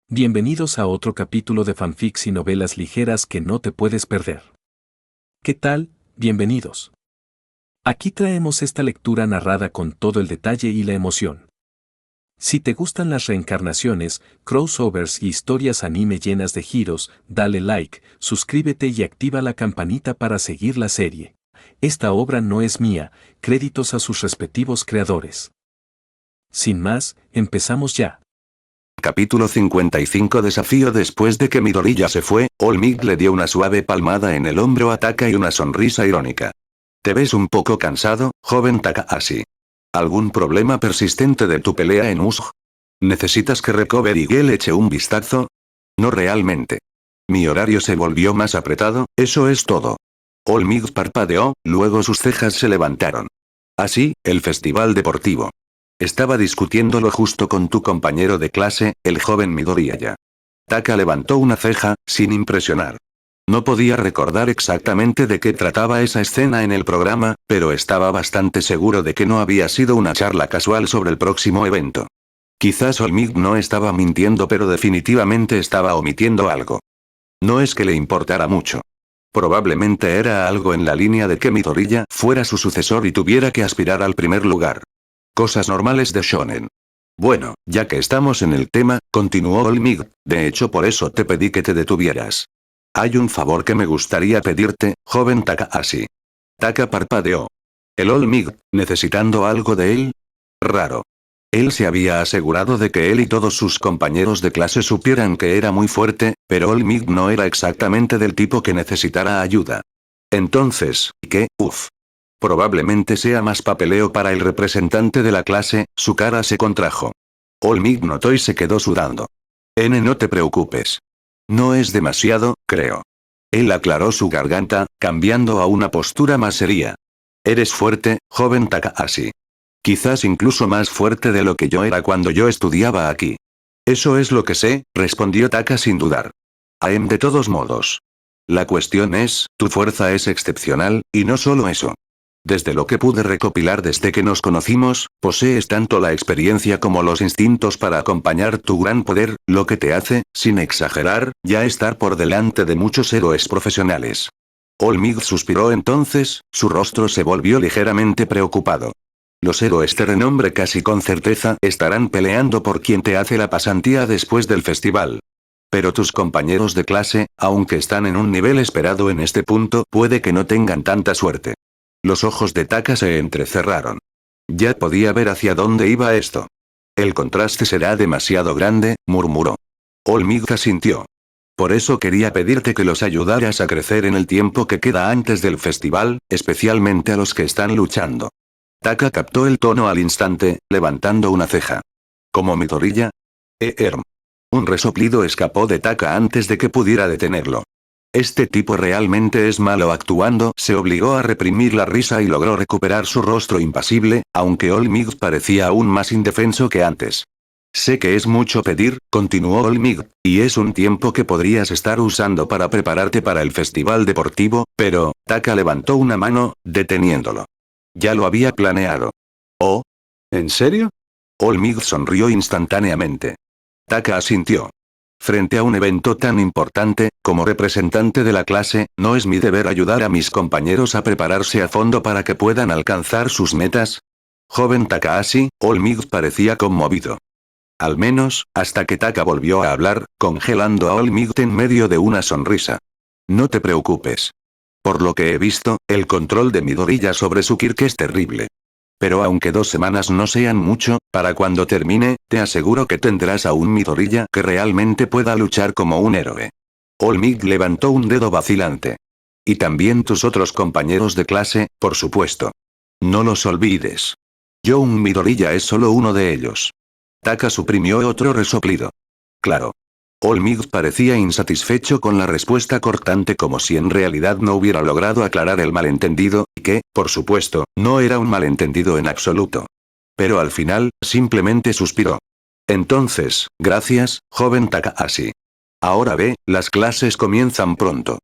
Bienvenidos a otro capítulo de fanfics y novelas ligeras que no te puedes perder. ¿Qué tal? Bienvenidos. Aquí traemos esta lectura narrada con todo el detalle y la emoción. Si te gustan las reencarnaciones, crossovers y historias anime llenas de giros, dale like, suscríbete y activa la campanita para seguir la serie. Esta obra no es mía, créditos a sus respectivos creadores. Sin más, empezamos ya. Capítulo 55. Desafío. Después de que Midoriya se fue, All Might le dio una suave palmada en el hombro a Taka y una sonrisa irónica. Te ves un poco cansado, joven Takahashi. ¿Algún problema persistente de tu pelea en Usg? ¿Necesitas que Recover y le eche un vistazo? No realmente. Mi horario se volvió más apretado, eso es todo. All Might parpadeó, luego sus cejas se levantaron. Así, el festival deportivo. Estaba discutiéndolo justo con tu compañero de clase, el joven Midoriya. Taka levantó una ceja, sin impresionar. No podía recordar exactamente de qué trataba esa escena en el programa, pero estaba bastante seguro de que no había sido una charla casual sobre el próximo evento. Quizás All Might no estaba mintiendo, pero definitivamente estaba omitiendo algo. No es que le importara mucho. Probablemente era algo en la línea de que Midoriya fuera su sucesor y tuviera que aspirar al primer lugar. Cosas normales de shonen. Bueno, ya que estamos en el tema, continuó All Might, de hecho por eso te pedí que te detuvieras. Hay un favor que me gustaría pedirte, joven Takahashi. Taka parpadeó. ¿El All Might, necesitando algo de él? Raro. Él se había asegurado de que él y todos sus compañeros de clase supieran que era muy fuerte, pero All Might no era exactamente del tipo que necesitara ayuda. Entonces, ¿qué? Probablemente sea más papeleo para el representante de la clase, su cara se contrajo. All Might notó y se quedó sudando. No te preocupes. No es demasiado, creo. Él aclaró su garganta, cambiando a una postura más seria. Eres fuerte, joven Takahashi. Quizás incluso más fuerte de lo que yo era cuando yo estudiaba aquí. Eso es lo que sé, respondió Taka sin dudar. De todos modos. La cuestión es, tu fuerza es excepcional, y no solo eso. Desde lo que pude recopilar desde que nos conocimos, posees tanto la experiencia como los instintos para acompañar tu gran poder, lo que te hace, sin exagerar, ya estar por delante de muchos héroes profesionales. All Might suspiró entonces, su rostro se volvió ligeramente preocupado. Los héroes de renombre casi con certeza estarán peleando por quien te hace la pasantía después del festival. Pero tus compañeros de clase, aunque están en un nivel esperado en este punto, puede que no tengan tanta suerte. Los ojos de Taka se entrecerraron. Ya podía ver hacia dónde iba esto. El contraste será demasiado grande, murmuró. All Might asintió. Por eso quería pedirte que los ayudaras a crecer en el tiempo que queda antes del festival, especialmente a los que están luchando. Taka captó el tono al instante, levantando una ceja. ¿Como Midoriya? Un resoplido escapó de Taka antes de que pudiera detenerlo. Este tipo realmente es malo actuando. Se obligó a reprimir la risa y logró recuperar su rostro impasible, aunque All Might parecía aún más indefenso que antes. Sé que es mucho pedir, continuó All Might, y es un tiempo que podrías estar usando para prepararte para el festival deportivo, pero, Taka levantó una mano, deteniéndolo. Ya lo había planeado. ¿Oh? ¿En serio? All Might sonrió instantáneamente. Taka asintió. Frente a un evento tan importante, como representante de la clase, ¿no es mi deber ayudar a mis compañeros a prepararse a fondo para que puedan alcanzar sus metas? Joven Takahashi, All Might parecía conmovido. Al menos, hasta que Taka volvió a hablar, congelando a All Might en medio de una sonrisa. No te preocupes. Por lo que he visto, el control de Midoriya sobre su Kirk es terrible. Pero aunque 2 semanas no sean mucho, para cuando termine, te aseguro que tendrás a un Midoriya que realmente pueda luchar como un héroe. All Might levantó un dedo vacilante. Y también tus otros compañeros de clase, por supuesto. No los olvides. Un Midoriya es solo uno de ellos. Taka suprimió otro resoplido. Claro. All Might parecía insatisfecho con la respuesta cortante, como si en realidad no hubiera logrado aclarar el malentendido, y que, por supuesto, no era un malentendido en absoluto. Pero al final, simplemente suspiró. Entonces, gracias, joven Takahashi. Ahora ve, las clases comienzan pronto.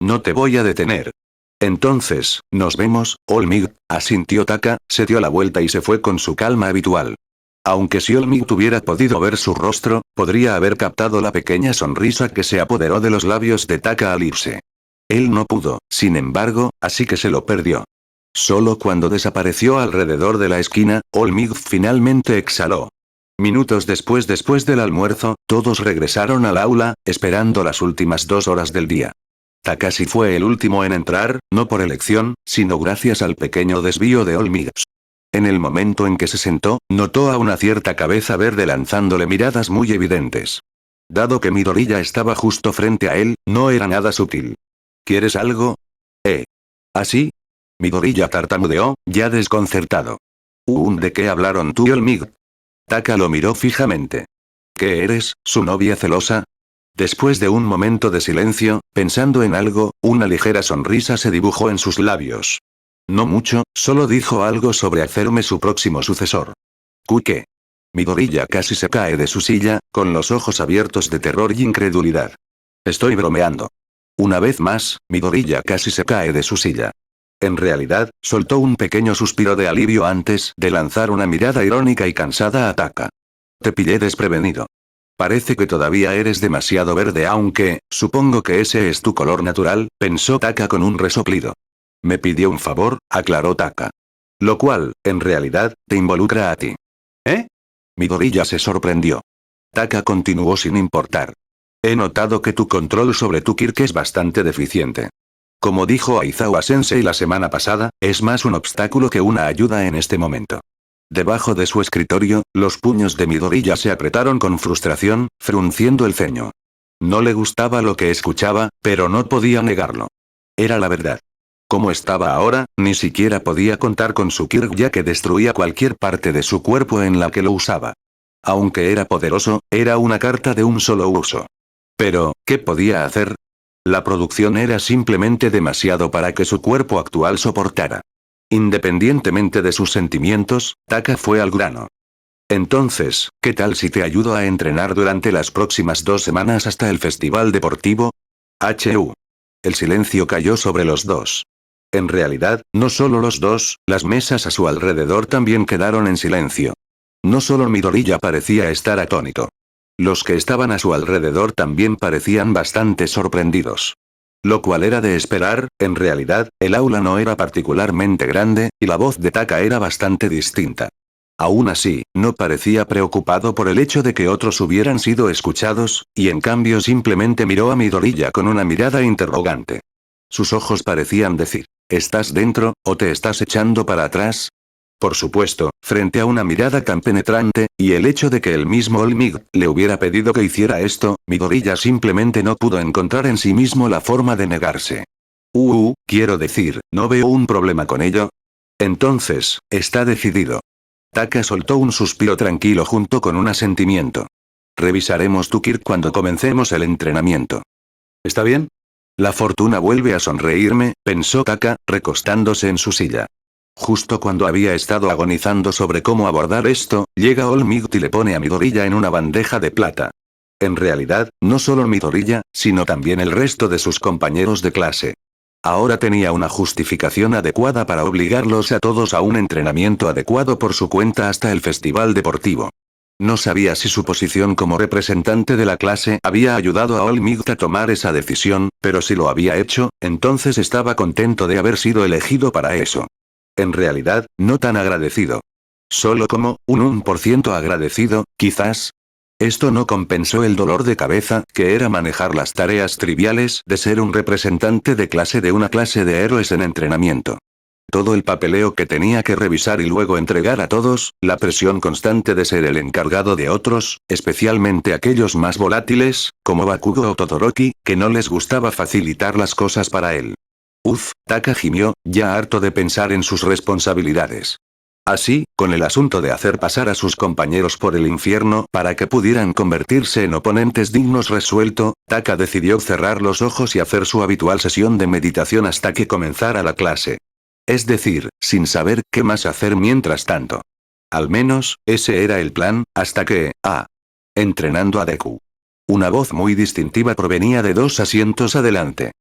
No te voy a detener. Entonces, nos vemos, All Might, asintió Taka, se dio la vuelta y se fue con su calma habitual. Aunque si Olmig hubiera podido ver su rostro, podría haber captado la pequeña sonrisa que se apoderó de los labios de Taka al irse. Él no pudo, sin embargo, así que se lo perdió. Solo cuando desapareció alrededor de la esquina, Olmig finalmente exhaló. Minutos después del almuerzo, todos regresaron al aula, esperando las últimas 2 horas del día. Takashi fue el último en entrar, no por elección, sino gracias al pequeño desvío de Olmig. En el momento en que se sentó, notó a una cierta cabeza verde lanzándole miradas muy evidentes. Dado que Midoriya estaba justo frente a él, no era nada sutil. ¿Quieres algo? ¿Así? Midoriya tartamudeó, ya desconcertado. ¿De qué hablaron tú y Olmig? Taka lo miró fijamente. ¿Qué eres, su novia celosa? Después de un momento de silencio, pensando en algo, una ligera sonrisa se dibujó en sus labios. No mucho, solo dijo algo sobre hacerme su próximo sucesor. ¿Qué? Midoriya casi se cae de su silla, con los ojos abiertos de terror y incredulidad. Estoy bromeando. Una vez más, Midoriya casi se cae de su silla. En realidad, soltó un pequeño suspiro de alivio antes de lanzar una mirada irónica y cansada a Taka. Te pillé desprevenido. Parece que todavía eres demasiado verde aunque, supongo que ese es tu color natural, pensó Taka con un resoplido. Me pidió un favor, aclaró Taka. Lo cual, en realidad, te involucra a ti. Midoriya se sorprendió. Taka continuó sin importar. He notado que tu control sobre tu Kirk es bastante deficiente. Como dijo Aizawa Sensei la semana pasada, es más un obstáculo que una ayuda en este momento. Debajo de su escritorio, los puños de Midoriya se apretaron con frustración, frunciendo el ceño. No le gustaba lo que escuchaba, pero no podía negarlo. Era la verdad. Como estaba ahora, ni siquiera podía contar con su Kirk ya que destruía cualquier parte de su cuerpo en la que lo usaba. Aunque era poderoso, era una carta de un solo uso. Pero, ¿qué podía hacer? La producción era simplemente demasiado para que su cuerpo actual soportara. Independientemente de sus sentimientos, Taka fue al grano. Entonces, ¿qué tal si te ayudo a entrenar durante las próximas 2 semanas hasta el festival deportivo? El silencio cayó sobre los dos. En realidad, no solo los dos, las mesas a su alrededor también quedaron en silencio. No solo Midoriya parecía estar atónito. Los que estaban a su alrededor también parecían bastante sorprendidos. Lo cual era de esperar, en realidad, el aula no era particularmente grande, y la voz de Taka era bastante distinta. Aún así, no parecía preocupado por el hecho de que otros hubieran sido escuchados, y en cambio simplemente miró a Midoriya con una mirada interrogante. Sus ojos parecían decir, ¿estás dentro, o te estás echando para atrás? Por supuesto, frente a una mirada tan penetrante, y el hecho de que el mismo Olmig le hubiera pedido que hiciera esto, Midoriya simplemente no pudo encontrar en sí mismo la forma de negarse. Quiero decir, no veo un problema con ello. Entonces, está decidido. Taka soltó un suspiro tranquilo junto con un asentimiento. Revisaremos tu Kirk cuando comencemos el entrenamiento. ¿Está bien? La fortuna vuelve a sonreírme, pensó Taka, recostándose en su silla. Justo cuando había estado agonizando sobre cómo abordar esto, llega Olmig y le pone a Midoriya en una bandeja de plata. En realidad, no solo Midoriya, sino también el resto de sus compañeros de clase. Ahora tenía una justificación adecuada para obligarlos a todos a un entrenamiento adecuado por su cuenta hasta el festival deportivo. No sabía si su posición como representante de la clase había ayudado a Olmig a tomar esa decisión, pero si lo había hecho, entonces estaba contento de haber sido elegido para eso. En realidad, no tan agradecido. Solo como, un 1% agradecido, quizás. Esto no compensó el dolor de cabeza, que era manejar las tareas triviales de ser un representante de clase de una clase de héroes en entrenamiento. Todo el papeleo que tenía que revisar y luego entregar a todos, la presión constante de ser el encargado de otros, especialmente aquellos más volátiles, como Bakugo o Todoroki, que no les gustaba facilitar las cosas para él. Taka gimió, ya harto de pensar en sus responsabilidades. Así, con el asunto de hacer pasar a sus compañeros por el infierno para que pudieran convertirse en oponentes dignos resuelto, Taka decidió cerrar los ojos y hacer su habitual sesión de meditación hasta que comenzara la clase. Es decir, sin saber qué más hacer mientras tanto. Al menos, ese era el plan, hasta que, entrenando a Deku. Una voz muy distintiva provenía de 2 asientos adelante.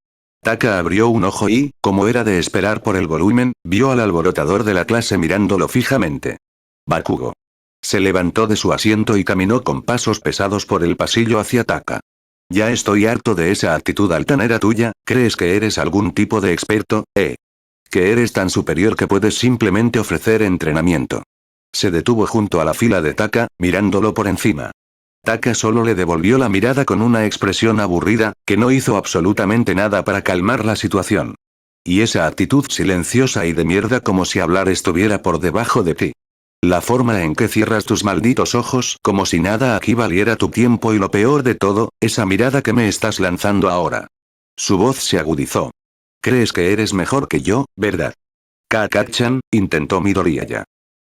Taka abrió un ojo y, como era de esperar por el volumen, vio al alborotador de la clase mirándolo fijamente. Bakugo. Se levantó de su asiento y caminó con pasos pesados por el pasillo hacia Taka. Ya estoy harto de esa actitud altanera tuya. ¿Crees que eres algún tipo de experto, que eres tan superior que puedes simplemente ofrecer entrenamiento? Se detuvo junto a la fila de Taka, mirándolo por encima. Taka solo le devolvió la mirada con una expresión aburrida, que no hizo absolutamente nada para calmar la situación. Y esa actitud silenciosa y de mierda como si hablar estuviera por debajo de ti. La forma en que cierras tus malditos ojos como si nada aquí valiera tu tiempo y lo peor de todo, esa mirada que me estás lanzando ahora. Su voz se agudizó. ¿Crees que eres mejor que yo, verdad? Kaka-chan, intentó Midoriya.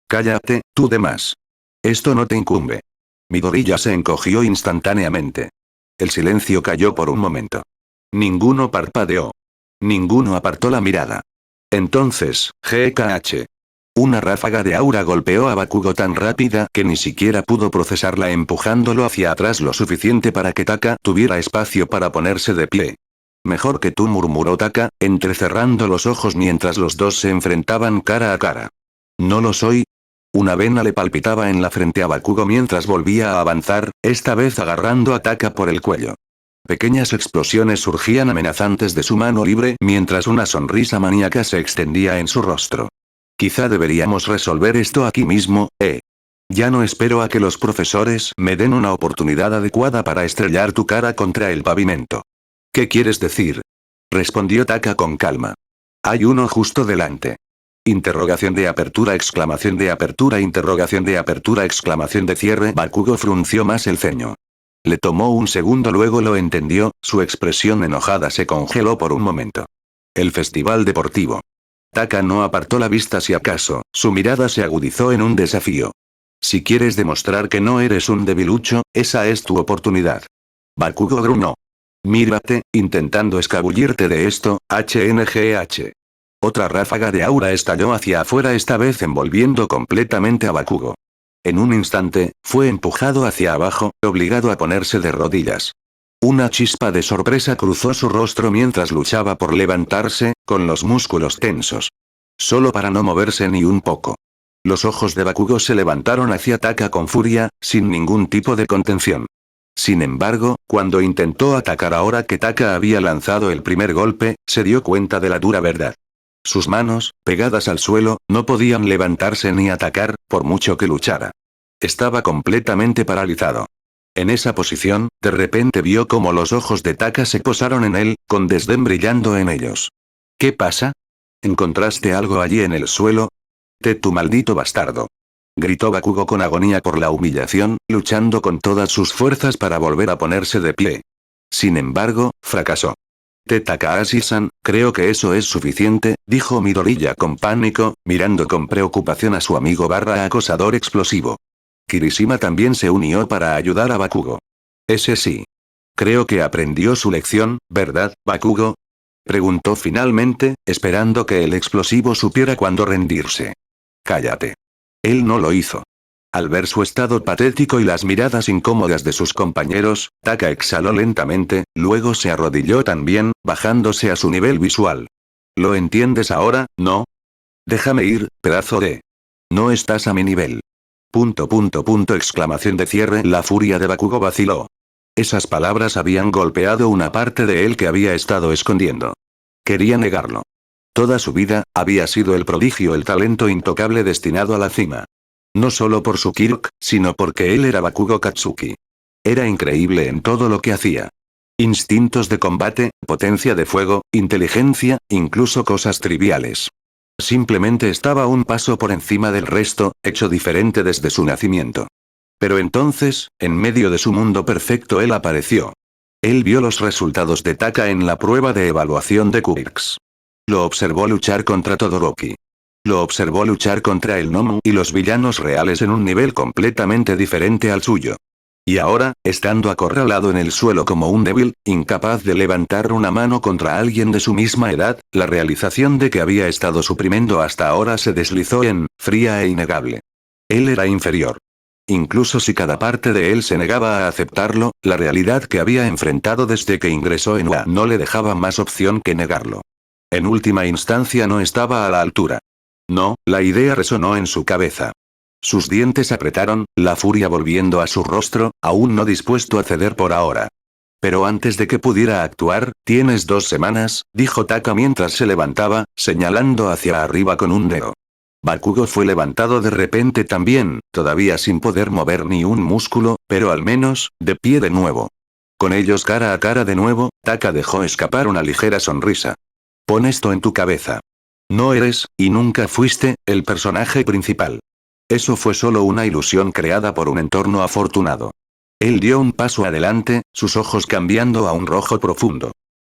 Cállate, tú de más. Esto no te incumbe. Midoriya se encogió instantáneamente. El silencio cayó por un momento. Ninguno parpadeó. Ninguno apartó la mirada. Entonces, GKH. Una ráfaga de aura golpeó a Bakugo tan rápida que ni siquiera pudo procesarla empujándolo hacia atrás lo suficiente para que Taka tuviera espacio para ponerse de pie. Mejor que tú, murmuró Taka, entrecerrando los ojos mientras los dos se enfrentaban cara a cara. ¿No lo soy? Una vena le palpitaba en la frente a Bakugo mientras volvía a avanzar, esta vez agarrando a Taka por el cuello. Pequeñas explosiones surgían amenazantes de su mano libre mientras una sonrisa maníaca se extendía en su rostro. Quizá deberíamos resolver esto aquí mismo, Ya no espero a que los profesores me den una oportunidad adecuada para estrellar tu cara contra el pavimento. ¿Qué quieres decir? Respondió Taka con calma. Hay uno justo delante. Interrogación de apertura, exclamación de apertura, interrogación de apertura, exclamación de cierre. Bakugo frunció más el ceño. Le tomó un segundo, luego lo entendió, su expresión enojada se congeló por un momento. El festival deportivo. Taka no apartó la vista si acaso, su mirada se agudizó en un desafío. Si quieres demostrar que no eres un debilucho, esa es tu oportunidad. Bakugo gruñó. Mírate, intentando escabullirte de esto, HNGH. Otra ráfaga de aura estalló hacia afuera, esta vez envolviendo completamente a Bakugo. En un instante, fue empujado hacia abajo, obligado a ponerse de rodillas. Una chispa de sorpresa cruzó su rostro mientras luchaba por levantarse, con los músculos tensos. Solo para no moverse ni un poco. Los ojos de Bakugo se levantaron hacia Taka con furia, sin ningún tipo de contención. Sin embargo, cuando intentó atacar ahora que Taka había lanzado el primer golpe, se dio cuenta de la dura verdad. Sus manos, pegadas al suelo, no podían levantarse ni atacar, por mucho que luchara. Estaba completamente paralizado. En esa posición, de repente vio cómo los ojos de Taka se posaron en él, con desdén brillando en ellos. ¿Qué pasa? ¿Encontraste algo allí en el suelo? Tu maldito bastardo. Gritó Bakugo con agonía por la humillación, luchando con todas sus fuerzas para volver a ponerse de pie. Sin embargo, fracasó. Takahashi-san, creo que eso es suficiente, dijo Midoriya con pánico, mirando con preocupación a su amigo acosador explosivo. Kirishima también se unió para ayudar a Bakugo. Ese sí. Creo que aprendió su lección, ¿verdad, Bakugo? Preguntó finalmente, esperando que el explosivo supiera cuándo rendirse. Cállate. Él no lo hizo. Al ver su estado patético y las miradas incómodas de sus compañeros, Taka exhaló lentamente, luego se arrodilló también, bajándose a su nivel visual. ¿Lo entiendes ahora, no? Déjame ir, pedazo de... No estás a mi nivel. Exclamación de cierre. La furia de Bakugo vaciló. Esas palabras habían golpeado una parte de él que había estado escondiendo. Quería negarlo. Toda su vida, había sido el prodigio, el talento intocable destinado a la cima. No solo por su Kirk, sino porque él era Bakugo Katsuki. Era increíble en todo lo que hacía. Instintos de combate, potencia de fuego, inteligencia, incluso cosas triviales. Simplemente estaba un paso por encima del resto, hecho diferente desde su nacimiento. Pero entonces, en medio de su mundo perfecto él apareció. Él vio los resultados de Taka en la prueba de evaluación de Kirks. Lo observó luchar contra Todoroki. Lo observó luchar contra el Nomu y los villanos reales en un nivel completamente diferente al suyo. Y ahora, estando acorralado en el suelo como un débil, incapaz de levantar una mano contra alguien de su misma edad, la realización de que había estado suprimiendo hasta ahora se deslizó en, fría e innegable. Él era inferior. Incluso si cada parte de él se negaba a aceptarlo, la realidad que había enfrentado desde que ingresó en UA no le dejaba más opción que negarlo. En última instancia no estaba a la altura. No, la idea resonó en su cabeza. Sus dientes apretaron, la furia volviendo a su rostro, aún no dispuesto a ceder por ahora. Pero antes de que pudiera actuar, tienes 2 semanas, dijo Taka mientras se levantaba, señalando hacia arriba con un dedo. Bakugo fue levantado de repente también, todavía sin poder mover ni un músculo, pero al menos, de pie de nuevo. Con ellos cara a cara de nuevo, Taka dejó escapar una ligera sonrisa. Pon esto en tu cabeza. No eres, y nunca fuiste, el personaje principal. Eso fue solo una ilusión creada por un entorno afortunado. Él dio un paso adelante, sus ojos cambiando a un rojo profundo.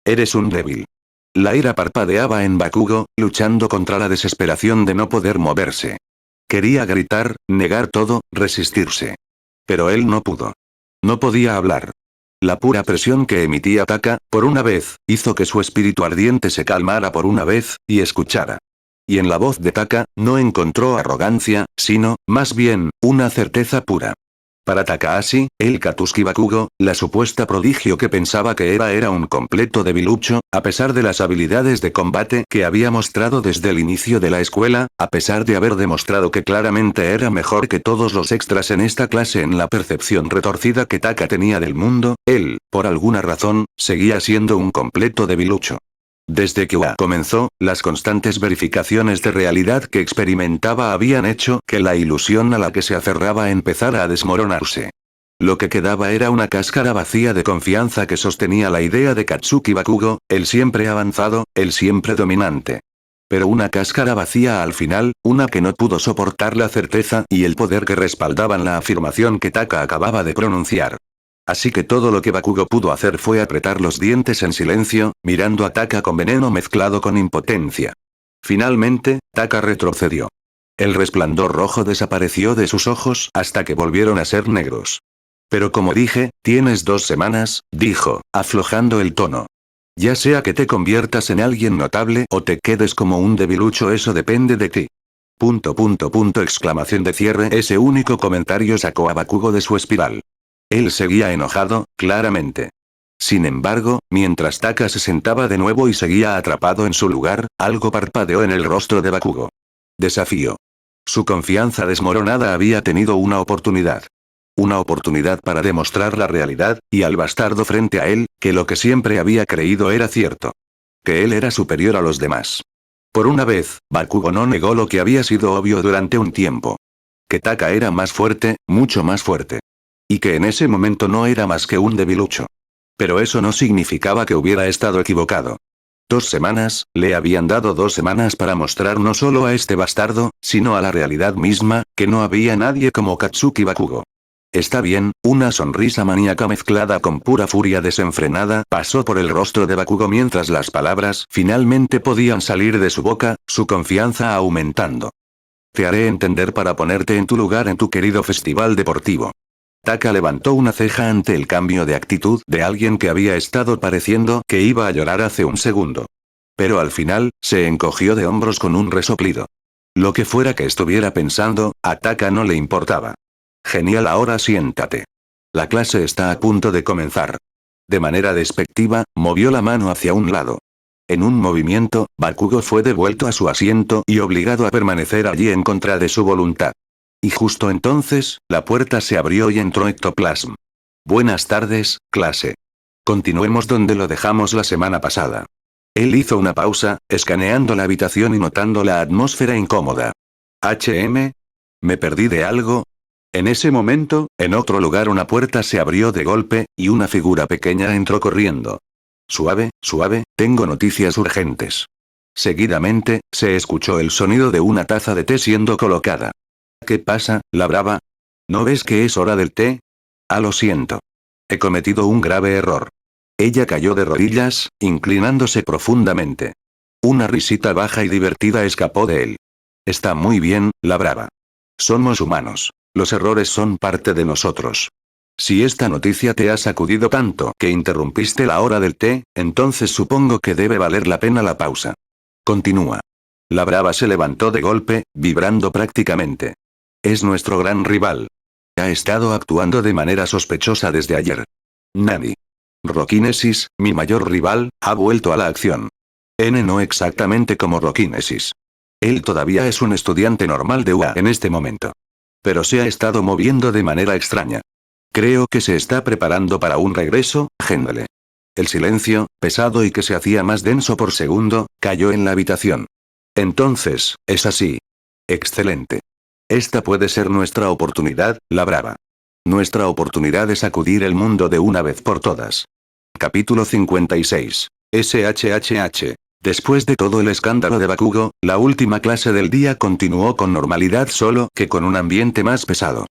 Eres un débil. La ira parpadeaba en Bakugo, luchando contra la desesperación de no poder moverse. Quería gritar, negar todo, resistirse. Pero él no pudo. No podía hablar. La pura presión que emitía Taka, por una vez, hizo que su espíritu ardiente se calmara por una vez, y escuchara. Y en la voz de Taka, no encontró arrogancia, sino, más bien, una certeza pura. Para Takahashi, el Katsuki Bakugo, la supuesta prodigio que pensaba que era un completo debilucho, a pesar de las habilidades de combate que había mostrado desde el inicio de la escuela, a pesar de haber demostrado que claramente era mejor que todos los extras en esta clase en la percepción retorcida que Taka tenía del mundo, él, por alguna razón, seguía siendo un completo debilucho. Desde que UA comenzó, las constantes verificaciones de realidad que experimentaba habían hecho que la ilusión a la que se aferraba empezara a desmoronarse. Lo que quedaba era una cáscara vacía de confianza que sostenía la idea de Katsuki Bakugo, el siempre avanzado, el siempre dominante. Pero una cáscara vacía al final, una que no pudo soportar la certeza y el poder que respaldaban la afirmación que Taka acababa de pronunciar. Así que todo lo que Bakugo pudo hacer fue apretar los dientes en silencio, mirando a Taka con veneno mezclado con impotencia. Finalmente, Taka retrocedió. El resplandor rojo desapareció de sus ojos hasta que volvieron a ser negros. Pero como dije, tienes 2 semanas, dijo, aflojando el tono. Ya sea que te conviertas en alguien notable o te quedes como un debilucho, eso depende de ti. Exclamación de cierre. Ese único comentario sacó a Bakugo de su espiral. Él seguía enojado, claramente. Sin embargo, mientras Taka se sentaba de nuevo y seguía atrapado en su lugar, algo parpadeó en el rostro de Bakugo. Desafío. Su confianza desmoronada había tenido una oportunidad. Una oportunidad para demostrar la realidad, y al bastardo frente a él, que lo que siempre había creído era cierto. Que él era superior a los demás. Por una vez, Bakugo no negó lo que había sido obvio durante un tiempo. Que Taka era más fuerte, mucho más fuerte. Y que en ese momento no era más que un debilucho. Pero eso no significaba que hubiera estado equivocado. 2 semanas, le habían dado 2 semanas para mostrar no solo a este bastardo, sino a la realidad misma, que no había nadie como Katsuki Bakugo. Está bien, una sonrisa maníaca mezclada con pura furia desenfrenada pasó por el rostro de Bakugo mientras las palabras finalmente podían salir de su boca, su confianza aumentando. Te haré entender para ponerte en tu lugar en tu querido festival deportivo. Taka levantó una ceja ante el cambio de actitud de alguien que había estado pareciendo que iba a llorar hace un segundo. Pero al final, se encogió de hombros con un resoplido. Lo que fuera que estuviera pensando, a Taka no le importaba. Genial, ahora siéntate. La clase está a punto de comenzar. De manera despectiva, movió la mano hacia un lado. En un movimiento, Bakugo fue devuelto a su asiento y obligado a permanecer allí en contra de su voluntad. Y justo entonces, la puerta se abrió y entró Ectoplasm. Buenas tardes, clase. Continuemos donde lo dejamos la semana pasada. Él hizo una pausa, escaneando la habitación y notando la atmósfera incómoda. ¿Me perdí de algo? En ese momento, en otro lugar una puerta se abrió de golpe, y una figura pequeña entró corriendo. Suave, suave, tengo noticias urgentes. Seguidamente, se escuchó el sonido de una taza de té siendo colocada. ¿Qué pasa, la brava? ¿No ves que es hora del té? Ah, lo siento. He cometido un grave error. Ella cayó de rodillas, inclinándose profundamente. Una risita baja y divertida escapó de él. Está muy bien, la brava. Somos humanos. Los errores son parte de nosotros. Si esta noticia te ha sacudido tanto que interrumpiste la hora del té, entonces supongo que debe valer la pena la pausa. Continúa. La brava se levantó de golpe, vibrando prácticamente. Es nuestro gran rival. Ha estado actuando de manera sospechosa desde ayer. Nani. Rokinesis, mi mayor rival, ha vuelto a la acción. No exactamente como Rokinesis. Él todavía es un estudiante normal de UA en este momento. Pero se ha estado moviendo de manera extraña. Creo que se está preparando para un regreso, Gendle. El silencio, pesado y que se hacía más denso por segundo, cayó en la habitación. Entonces, es así. Excelente. Esta puede ser nuestra oportunidad, la brava. Nuestra oportunidad de sacudir el mundo de una vez por todas. Capítulo 56. SHHH. Después de todo el escándalo de Bakugo, la última clase del día continuó con normalidad, solo que con un ambiente más pesado.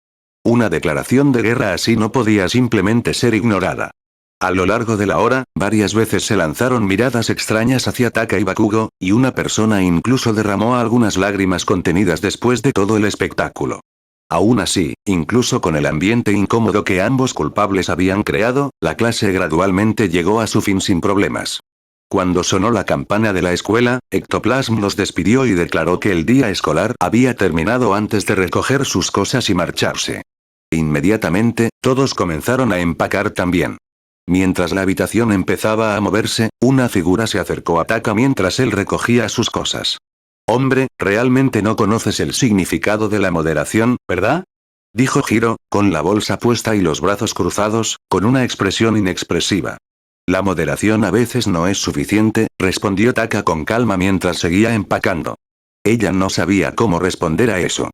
Una declaración de guerra así no podía simplemente ser ignorada. A lo largo de la hora, varias veces se lanzaron miradas extrañas hacia Taka y Bakugo, y una persona incluso derramó algunas lágrimas contenidas después de todo el espectáculo. Aún así, incluso con el ambiente incómodo que ambos culpables habían creado, la clase gradualmente llegó a su fin sin problemas. Cuando sonó la campana de la escuela, Ectoplasm los despidió y declaró que el día escolar había terminado antes de recoger sus cosas y marcharse. Inmediatamente, todos comenzaron a empacar también. Mientras la habitación empezaba a moverse, una figura se acercó a Taka mientras él recogía sus cosas. «Hombre, realmente no conoces el significado de la moderación, ¿verdad?», dijo Hiro, con la bolsa puesta y los brazos cruzados, con una expresión inexpresiva. «La moderación a veces no es suficiente», respondió Taka con calma mientras seguía empacando. Ella no sabía cómo responder a eso.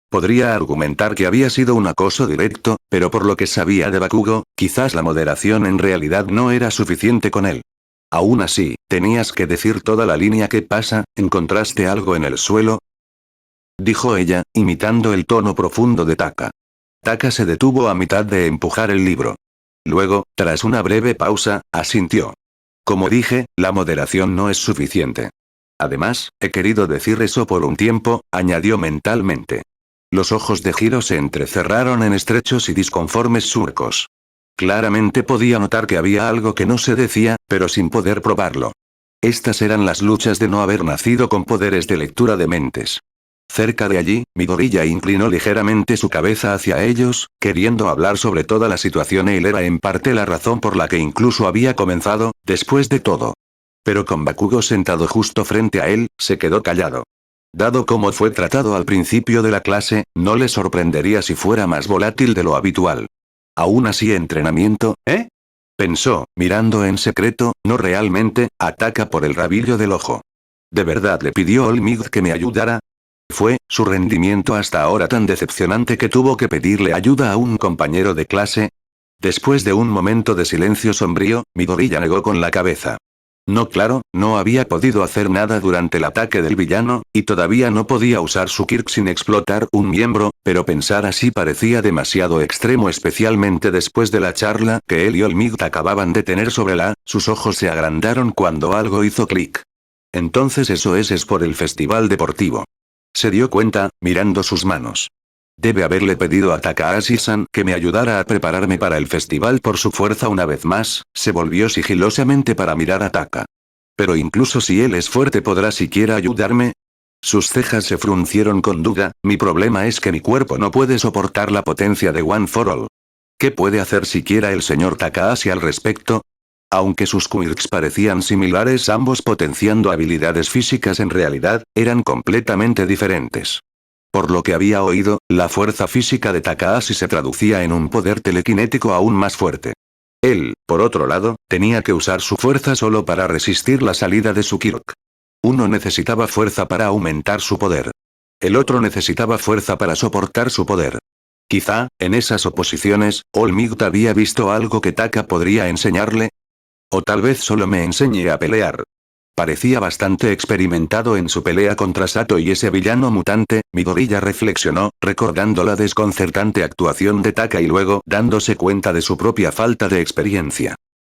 Podría argumentar que había sido un acoso directo, pero por lo que sabía de Bakugo, quizás la moderación en realidad no era suficiente con él. Aún así, tenías que decir toda la línea. «¿Qué pasa? ¿Encontraste algo en el suelo?», dijo ella, imitando el tono profundo de Taka. Taka se detuvo a mitad de empujar el libro. Luego, tras una breve pausa, asintió. «Como dije, la moderación no es suficiente. Además, he querido decir eso por un tiempo», añadió mentalmente. Los ojos de Hiro se entrecerraron en estrechos y disconformes surcos. Claramente podía notar que había algo que no se decía, pero sin poder probarlo. Estas eran las luchas de no haber nacido con poderes de lectura de mentes. Cerca de allí, Midoriya inclinó ligeramente su cabeza hacia ellos, queriendo hablar sobre toda la situación. Él era en parte la razón por la que incluso había comenzado, después de todo. Pero con Bakugo sentado justo frente a él, se quedó callado. Dado cómo fue tratado al principio de la clase, no le sorprendería si fuera más volátil de lo habitual. Aún así, entrenamiento, ¿eh?, pensó, mirando en secreto, no realmente, a Taka por el rabillo del ojo. ¿De verdad le pidió All Might que me ayudara? ¿Fue su rendimiento hasta ahora tan decepcionante que tuvo que pedirle ayuda a un compañero de clase? Después de un momento de silencio sombrío, Midoriya negó con la cabeza. No, claro, no había podido hacer nada durante el ataque del villano, y todavía no podía usar su Kirk sin explotar un miembro, pero pensar así parecía demasiado extremo, especialmente después de la charla que él y All Might acababan de tener sobre sus ojos se agrandaron cuando algo hizo clic. Entonces eso es por el festival deportivo. Se dio cuenta, mirando sus manos. Debe haberle pedido a Takahashi-san que me ayudara a prepararme para el festival por su fuerza. Una vez más, se volvió sigilosamente para mirar a Taka. Pero incluso si él es fuerte, ¿podrá siquiera ayudarme? Sus cejas se fruncieron con duda. Mi problema es que mi cuerpo no puede soportar la potencia de One for All. ¿Qué puede hacer siquiera el señor Takahashi al respecto? Aunque sus quirks parecían similares, ambos potenciando habilidades físicas, en realidad, eran completamente diferentes. Por lo que había oído, la fuerza física de Takahashi se traducía en un poder telequinético aún más fuerte. Él, por otro lado, tenía que usar su fuerza solo para resistir la salida de su Kirk. Uno necesitaba fuerza para aumentar su poder. El otro necesitaba fuerza para soportar su poder. Quizá, en esas oposiciones, All Might había visto algo que Taka podría enseñarle. O tal vez solo me enseñe a pelear. Parecía bastante experimentado en su pelea contra Sato y ese villano mutante, Midoriya reflexionó, recordando la desconcertante actuación de Taka y luego dándose cuenta de su propia falta de experiencia.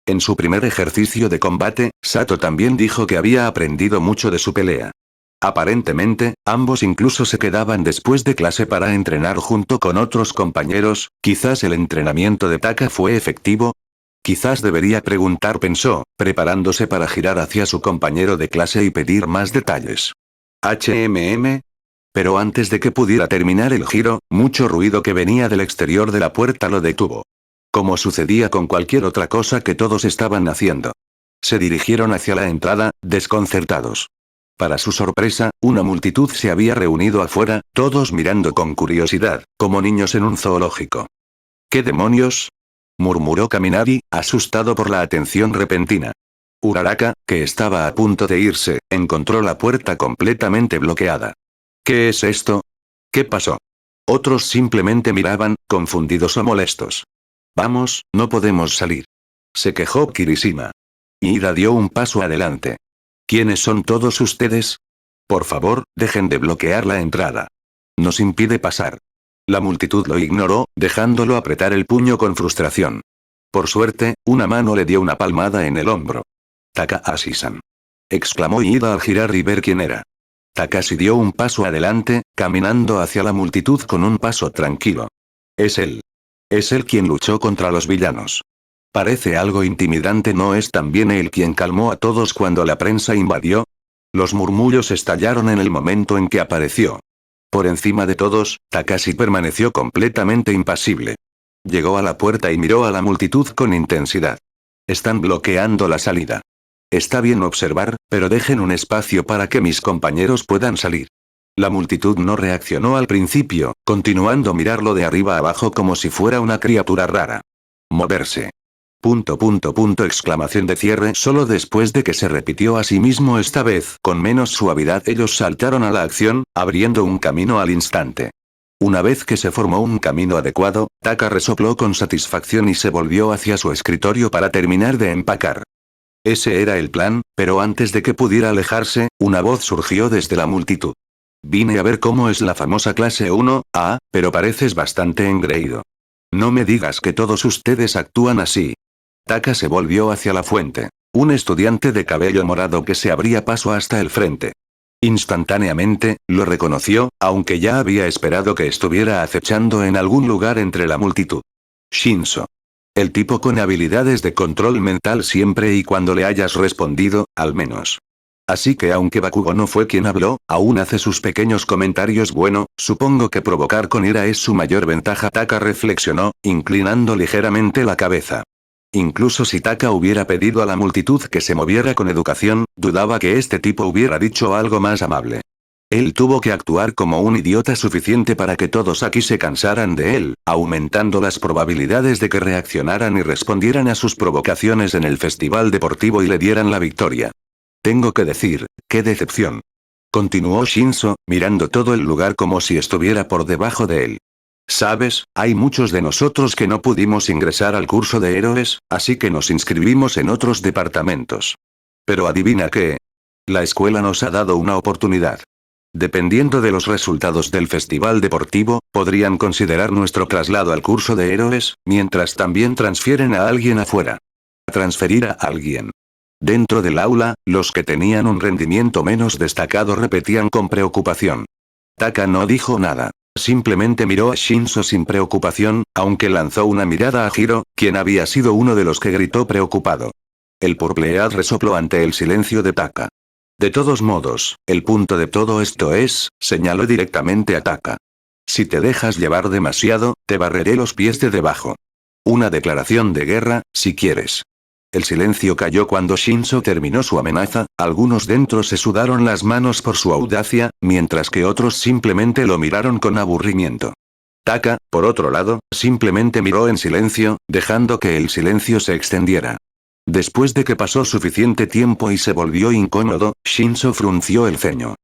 En su primer ejercicio de combate, Sato también dijo que había aprendido mucho de su pelea. Aparentemente, ambos incluso se quedaban después de clase para entrenar junto con otros compañeros. Quizás el entrenamiento de Taka fue efectivo. Quizás debería preguntar, pensó, preparándose para girar hacia su compañero de clase y pedir más detalles. Pero antes de que pudiera terminar el giro, mucho ruido que venía del exterior de la puerta lo detuvo. Como sucedía con cualquier otra cosa que todos estaban haciendo. Se dirigieron hacia la entrada, desconcertados. Para su sorpresa, una multitud se había reunido afuera, todos mirando con curiosidad, como niños en un zoológico. ¿Qué demonios?, murmuró Kaminari, asustado por la atención repentina. Uraraka, que estaba a punto de irse, encontró la puerta completamente bloqueada. ¿Qué es esto? ¿Qué pasó? Otros simplemente miraban, confundidos o molestos. Vamos, no podemos salir, se quejó Kirishima. Ida dio un paso adelante. ¿Quiénes son todos ustedes? Por favor, dejen de bloquear la entrada. Nos impide pasar. La multitud lo ignoró, dejándolo apretar el puño con frustración. Por suerte, una mano le dio una palmada en el hombro. Takahashi-san, exclamó Ida al girar y ver quién era. Takashi dio un paso adelante, caminando hacia la multitud con un paso tranquilo. Es él. Es él quien luchó contra los villanos. Parece algo intimidante, ¿no es también él quien calmó a todos cuando la prensa invadió? Los murmullos estallaron en el momento en que apareció. Por encima de todos, Takashi permaneció completamente impasible. Llegó a la puerta y miró a la multitud con intensidad. Están bloqueando la salida. Está bien observar, pero dejen un espacio para que mis compañeros puedan salir. La multitud no reaccionó al principio, continuando a mirarlo de arriba abajo como si fuera una criatura rara. Moverse. Exclamación de cierre. Solo después de que se repitió a sí mismo esta vez con menos suavidad ellos saltaron a la acción, abriendo un camino al instante. Una vez que se formó un camino adecuado, Taka resopló con satisfacción y se volvió hacia su escritorio para terminar de empacar. Ese era el plan, pero antes de que pudiera alejarse, una voz surgió desde la multitud. Vine a ver cómo es la famosa clase 1A, pero pareces bastante engreído. No me digas que todos ustedes actúan así. Taka se volvió hacia la fuente. Un estudiante de cabello morado que se abría paso hasta el frente. Instantáneamente, lo reconoció, aunque ya había esperado que estuviera acechando en algún lugar entre la multitud. Shinso. El tipo con habilidades de control mental siempre y cuando le hayas respondido, al menos. Así que aunque Bakugo no fue quien habló, aún hace sus pequeños comentarios. Bueno, supongo que provocar con ira es su mayor ventaja. Taka reflexionó, inclinando ligeramente la cabeza. Incluso si Taka hubiera pedido a la multitud que se moviera con educación, dudaba que este tipo hubiera dicho algo más amable. Él tuvo que actuar como un idiota suficiente para que todos aquí se cansaran de él, aumentando las probabilidades de que reaccionaran y respondieran a sus provocaciones en el festival deportivo y le dieran la victoria. Tengo que decir, qué decepción. Continuó Shinso, mirando todo el lugar como si estuviera por debajo de él. Sabes, hay muchos de nosotros que no pudimos ingresar al curso de héroes, así que nos inscribimos en otros departamentos. Pero adivina qué. La escuela nos ha dado una oportunidad. Dependiendo de los resultados del festival deportivo, podrían considerar nuestro traslado al curso de héroes, mientras también transfieren a alguien afuera. Transferir a alguien. Dentro del aula, los que tenían un rendimiento menos destacado repetían con preocupación. Taka no dijo nada. Simplemente miró a Shinso sin preocupación, aunque lanzó una mirada a Hiro, quien había sido uno de los que gritó preocupado. El Purplead resopló ante el silencio de Taka. De todos modos, el punto de todo esto es, señaló directamente a Taka. Si te dejas llevar demasiado, te barreré los pies de debajo. Una declaración de guerra, si quieres. El silencio cayó cuando Shinso terminó su amenaza, algunos dentro se sudaron las manos por su audacia, mientras que otros simplemente lo miraron con aburrimiento. Taka, por otro lado, simplemente miró en silencio, dejando que el silencio se extendiera. Después de que pasó suficiente tiempo y se volvió incómodo, Shinso frunció el ceño.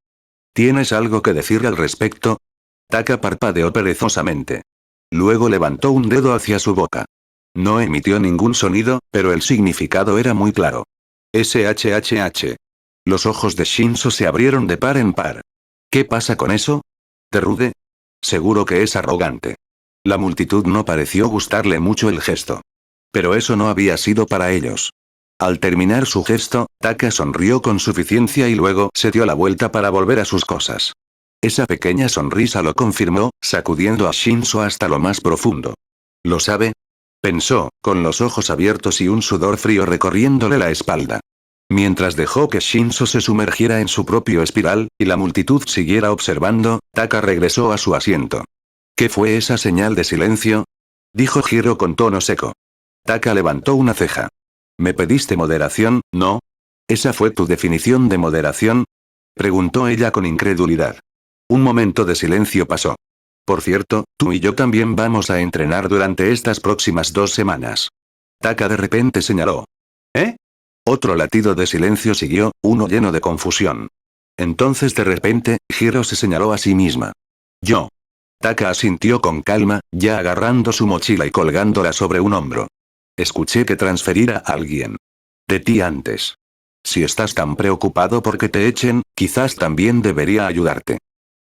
¿Tienes algo que decir al respecto? Taka parpadeó perezosamente. Luego levantó un dedo hacia su boca. No emitió ningún sonido, pero el significado era muy claro. SHHH. Los ojos de Shinso se abrieron de par en par. ¿Qué pasa con eso? ¿Te rude? Seguro que es arrogante. La multitud no pareció gustarle mucho el gesto. Pero eso no había sido para ellos. Al terminar su gesto, Taka sonrió con suficiencia y luego se dio la vuelta para volver a sus cosas. Esa pequeña sonrisa lo confirmó, sacudiendo a Shinso hasta lo más profundo. ¿Lo sabe?, pensó, con los ojos abiertos y un sudor frío recorriéndole la espalda. Mientras dejó que Shinso se sumergiera en su propio espiral, y la multitud siguiera observando, Taka regresó a su asiento. ¿Qué fue esa señal de silencio?, dijo Hiro con tono seco. Taka levantó una ceja. ¿Me pediste moderación, no? ¿Esa fue tu definición de moderación? Preguntó ella con incredulidad. Un momento de silencio pasó. Por cierto, tú y yo también vamos a entrenar durante estas próximas 2 semanas. Taka de repente señaló. ¿Eh? Otro latido de silencio siguió, uno lleno de confusión. Entonces de repente, Hiro se señaló a sí misma. Yo. Taka asintió con calma, ya agarrando su mochila y colgándola sobre un hombro. Escuché que transferir a alguien de ti antes. Si estás tan preocupado porque te echen, quizás también debería ayudarte.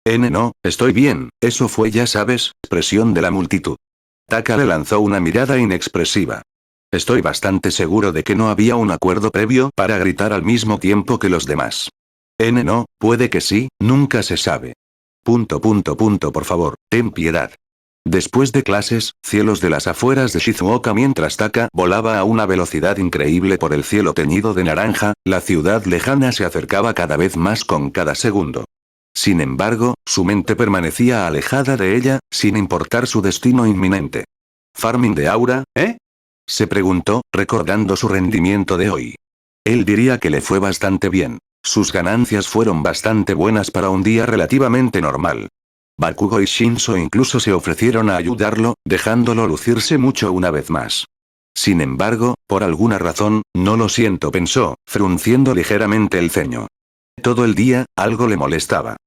No, estoy bien, eso fue ya sabes, expresión de la multitud. Taka le lanzó una mirada inexpresiva. Estoy bastante seguro de que no había un acuerdo previo para gritar al mismo tiempo que los demás. No, puede que sí, nunca se sabe. Por favor, ten piedad. Después de clases, cielos de las afueras de Shizuoka mientras Taka volaba a una velocidad increíble por el cielo teñido de naranja, la ciudad lejana se acercaba cada vez más con cada segundo. Sin embargo, su mente permanecía alejada de ella, sin importar su destino inminente. ¿Farming de aura, se preguntó, recordando su rendimiento de hoy. Él diría que le fue bastante bien. Sus ganancias fueron bastante buenas para un día relativamente normal. Bakugo y Shinso incluso se ofrecieron a ayudarlo, dejándolo lucirse mucho una vez más. Sin embargo, por alguna razón, no lo siento, pensó, frunciendo ligeramente el ceño. Todo el día, algo le molestaba.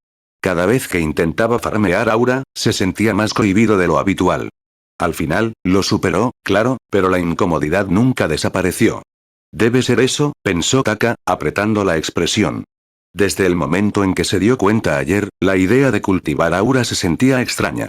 Cada vez que intentaba farmear aura, se sentía más cohibido de lo habitual. Al final, lo superó, claro, pero la incomodidad nunca desapareció. Debe ser eso, pensó Taka, apretando la expresión. Desde el momento en que se dio cuenta ayer, la idea de cultivar aura se sentía extraña.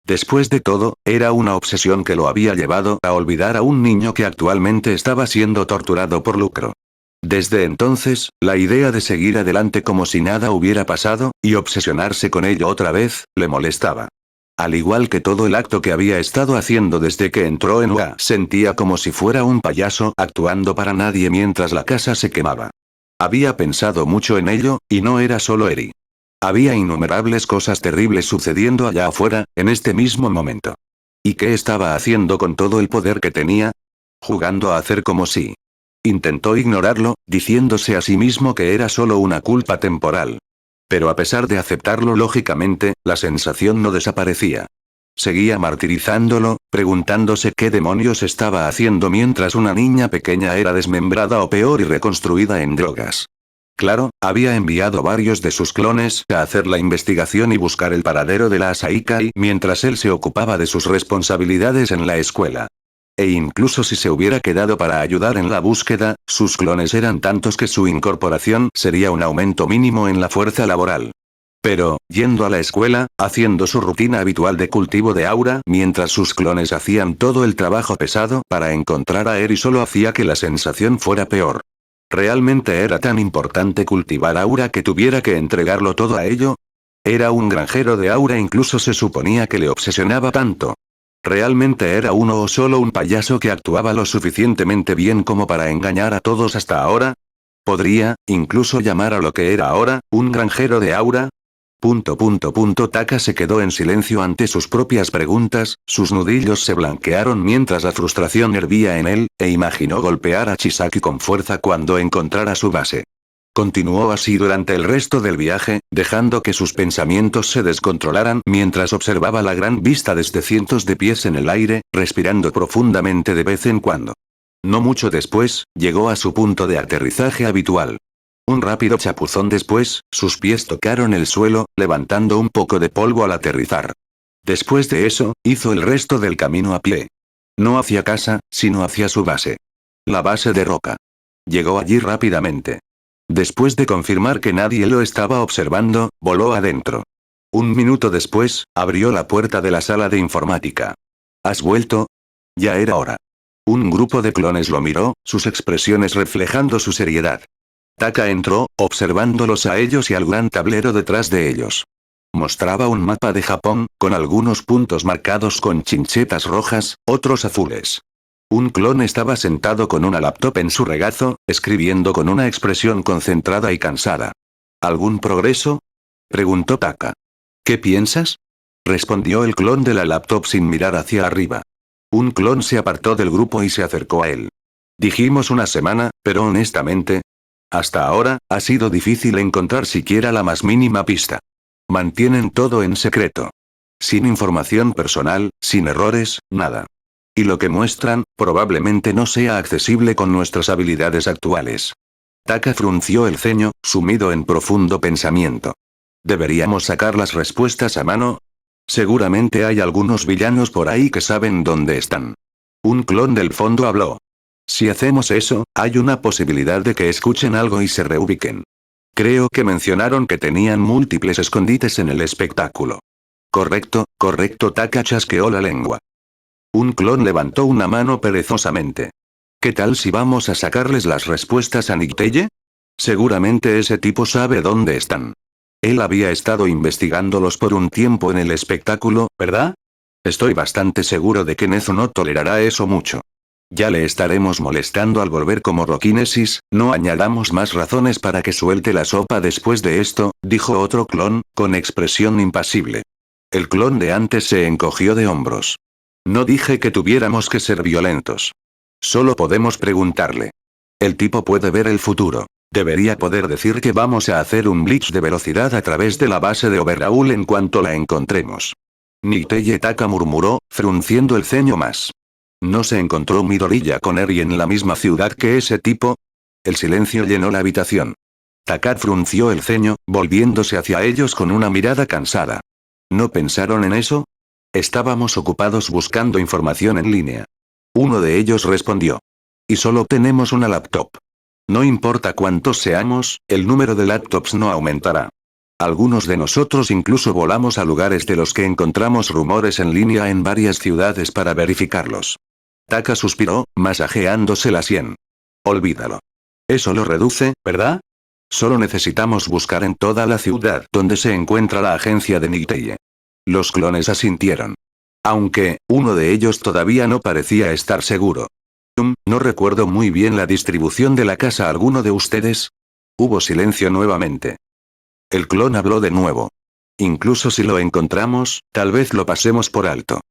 Después de todo, era una obsesión que lo había llevado a olvidar a un niño que actualmente estaba siendo torturado por lucro. Desde entonces, la idea de seguir adelante como si nada hubiera pasado, y obsesionarse con ello otra vez, le molestaba. Al igual que todo el acto que había estado haciendo desde que entró en UA, sentía como si fuera un payaso actuando para nadie mientras la casa se quemaba. Había pensado mucho en ello, y no era solo Eri. Había innumerables cosas terribles sucediendo allá afuera, en este mismo momento. ¿Y qué estaba haciendo con todo el poder que tenía? Jugando a hacer como si. Intentó ignorarlo, diciéndose a sí mismo que era solo una culpa temporal. Pero a pesar de aceptarlo lógicamente, la sensación no desaparecía. Seguía martirizándolo, preguntándose qué demonios estaba haciendo mientras una niña pequeña era desmembrada o peor y reconstruida en drogas. Claro, había enviado varios de sus clones a hacer la investigación y buscar el paradero de la Asaikai mientras él se ocupaba de sus responsabilidades en la escuela. E incluso si se hubiera quedado para ayudar en la búsqueda, sus clones eran tantos que su incorporación sería un aumento mínimo en la fuerza laboral. Pero, yendo a la escuela, haciendo su rutina habitual de cultivo de aura, mientras sus clones hacían todo el trabajo pesado para encontrar a Eri, solo hacía que la sensación fuera peor. ¿Realmente era tan importante cultivar aura que tuviera que entregarlo todo a ello? Era un granjero de aura, incluso se suponía que le obsesionaba tanto. ¿Realmente era uno o solo un payaso que actuaba lo suficientemente bien como para engañar a todos hasta ahora? ¿Podría, incluso llamar a lo que era ahora, un granjero de aura? Taka se quedó en silencio ante sus propias preguntas, sus nudillos se blanquearon mientras la frustración hervía en él, e imaginó golpear a Chisaki con fuerza cuando encontrara su base. Continuó así durante el resto del viaje, dejando que sus pensamientos se descontrolaran mientras observaba la gran vista desde cientos de pies en el aire, respirando profundamente de vez en cuando. No mucho después, llegó a su punto de aterrizaje habitual. Un rápido chapuzón después, sus pies tocaron el suelo, levantando un poco de polvo al aterrizar. Después de eso, hizo el resto del camino a pie. No hacia casa, sino hacia su base. La base de roca. Llegó allí rápidamente. Después de confirmar que nadie lo estaba observando, voló adentro. Un minuto después, abrió la puerta de la sala de informática. ¿Has vuelto? Ya era hora. Un grupo de clones lo miró, sus expresiones reflejando su seriedad. Taka entró, observándolos a ellos y al gran tablero detrás de ellos. Mostraba un mapa de Japón, con algunos puntos marcados con chinchetas rojas, otros azules. Un clon estaba sentado con una laptop en su regazo, escribiendo con una expresión concentrada y cansada. ¿Algún progreso? Preguntó Taka. ¿Qué piensas? Respondió el clon de la laptop sin mirar hacia arriba. Un clon se apartó del grupo y se acercó a él. Dijimos una semana, pero honestamente, Hasta ahora, ha sido difícil encontrar siquiera la más mínima pista. Mantienen todo en secreto. Sin información personal, sin errores, nada. Y lo que muestran, probablemente no sea accesible con nuestras habilidades actuales. Taka frunció el ceño, sumido en profundo pensamiento. ¿Deberíamos sacar las respuestas a mano? Seguramente hay algunos villanos por ahí que saben dónde están. Un clon del fondo habló. Si hacemos eso, hay una posibilidad de que escuchen algo y se reubiquen. Creo que mencionaron que tenían múltiples escondites en el espectáculo. Correcto, Taka chasqueó la lengua. Un clon levantó una mano perezosamente. ¿Qué tal si vamos a sacarles las respuestas a Nicteye? Seguramente ese tipo sabe dónde están. Él había estado investigándolos por un tiempo en el espectáculo, ¿verdad? Estoy bastante seguro de que Nezu no tolerará eso mucho. Ya le estaremos molestando al volver como Rokinesis, no añadamos más razones para que suelte la sopa después de esto, dijo otro clon, con expresión impasible. El clon de antes se encogió de hombros. No dije que tuviéramos que ser violentos. Solo podemos preguntarle. El tipo puede ver el futuro. Debería poder decir que vamos a hacer un blitz de velocidad a través de la base de Overhaul en cuanto la encontremos. Nicteye Taka murmuró, frunciendo el ceño más. ¿No se encontró Midoriya con Eri en la misma ciudad que ese tipo? El silencio llenó la habitación. Taka frunció el ceño, volviéndose hacia ellos con una mirada cansada. ¿No pensaron en eso? Estábamos ocupados buscando información en línea. Uno de ellos respondió. Y solo tenemos una laptop. No importa cuántos seamos, el número de laptops no aumentará. Algunos de nosotros incluso volamos a lugares de los que encontramos rumores en línea en varias ciudades para verificarlos. Taka suspiró, masajeándose la sien. Olvídalo. Eso lo reduce, ¿verdad? Solo necesitamos buscar en toda la ciudad donde se encuentra la agencia de Nicteye. Los clones asintieron. Aunque, uno de ellos todavía no parecía estar seguro. No recuerdo muy bien la distribución de la casa. ¿Alguno de ustedes? Hubo silencio nuevamente. El clon habló de nuevo. Incluso si lo encontramos, tal vez lo pasemos por alto.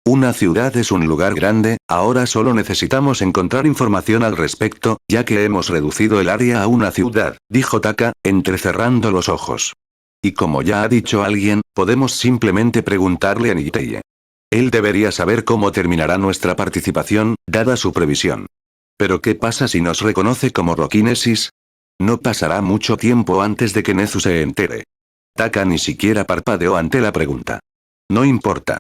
Una ciudad es un lugar grande, ahora solo necesitamos encontrar información al respecto, ya que hemos reducido el área a una ciudad, dijo Taka, entrecerrando los ojos. Y como ya ha dicho alguien, podemos simplemente preguntarle a Nicteye. Él debería saber cómo terminará nuestra participación, dada su previsión. Pero ¿qué pasa si nos reconoce como Rokinesis? No pasará mucho tiempo antes de que Nezu se entere. Taka ni siquiera parpadeó ante la pregunta. No importa.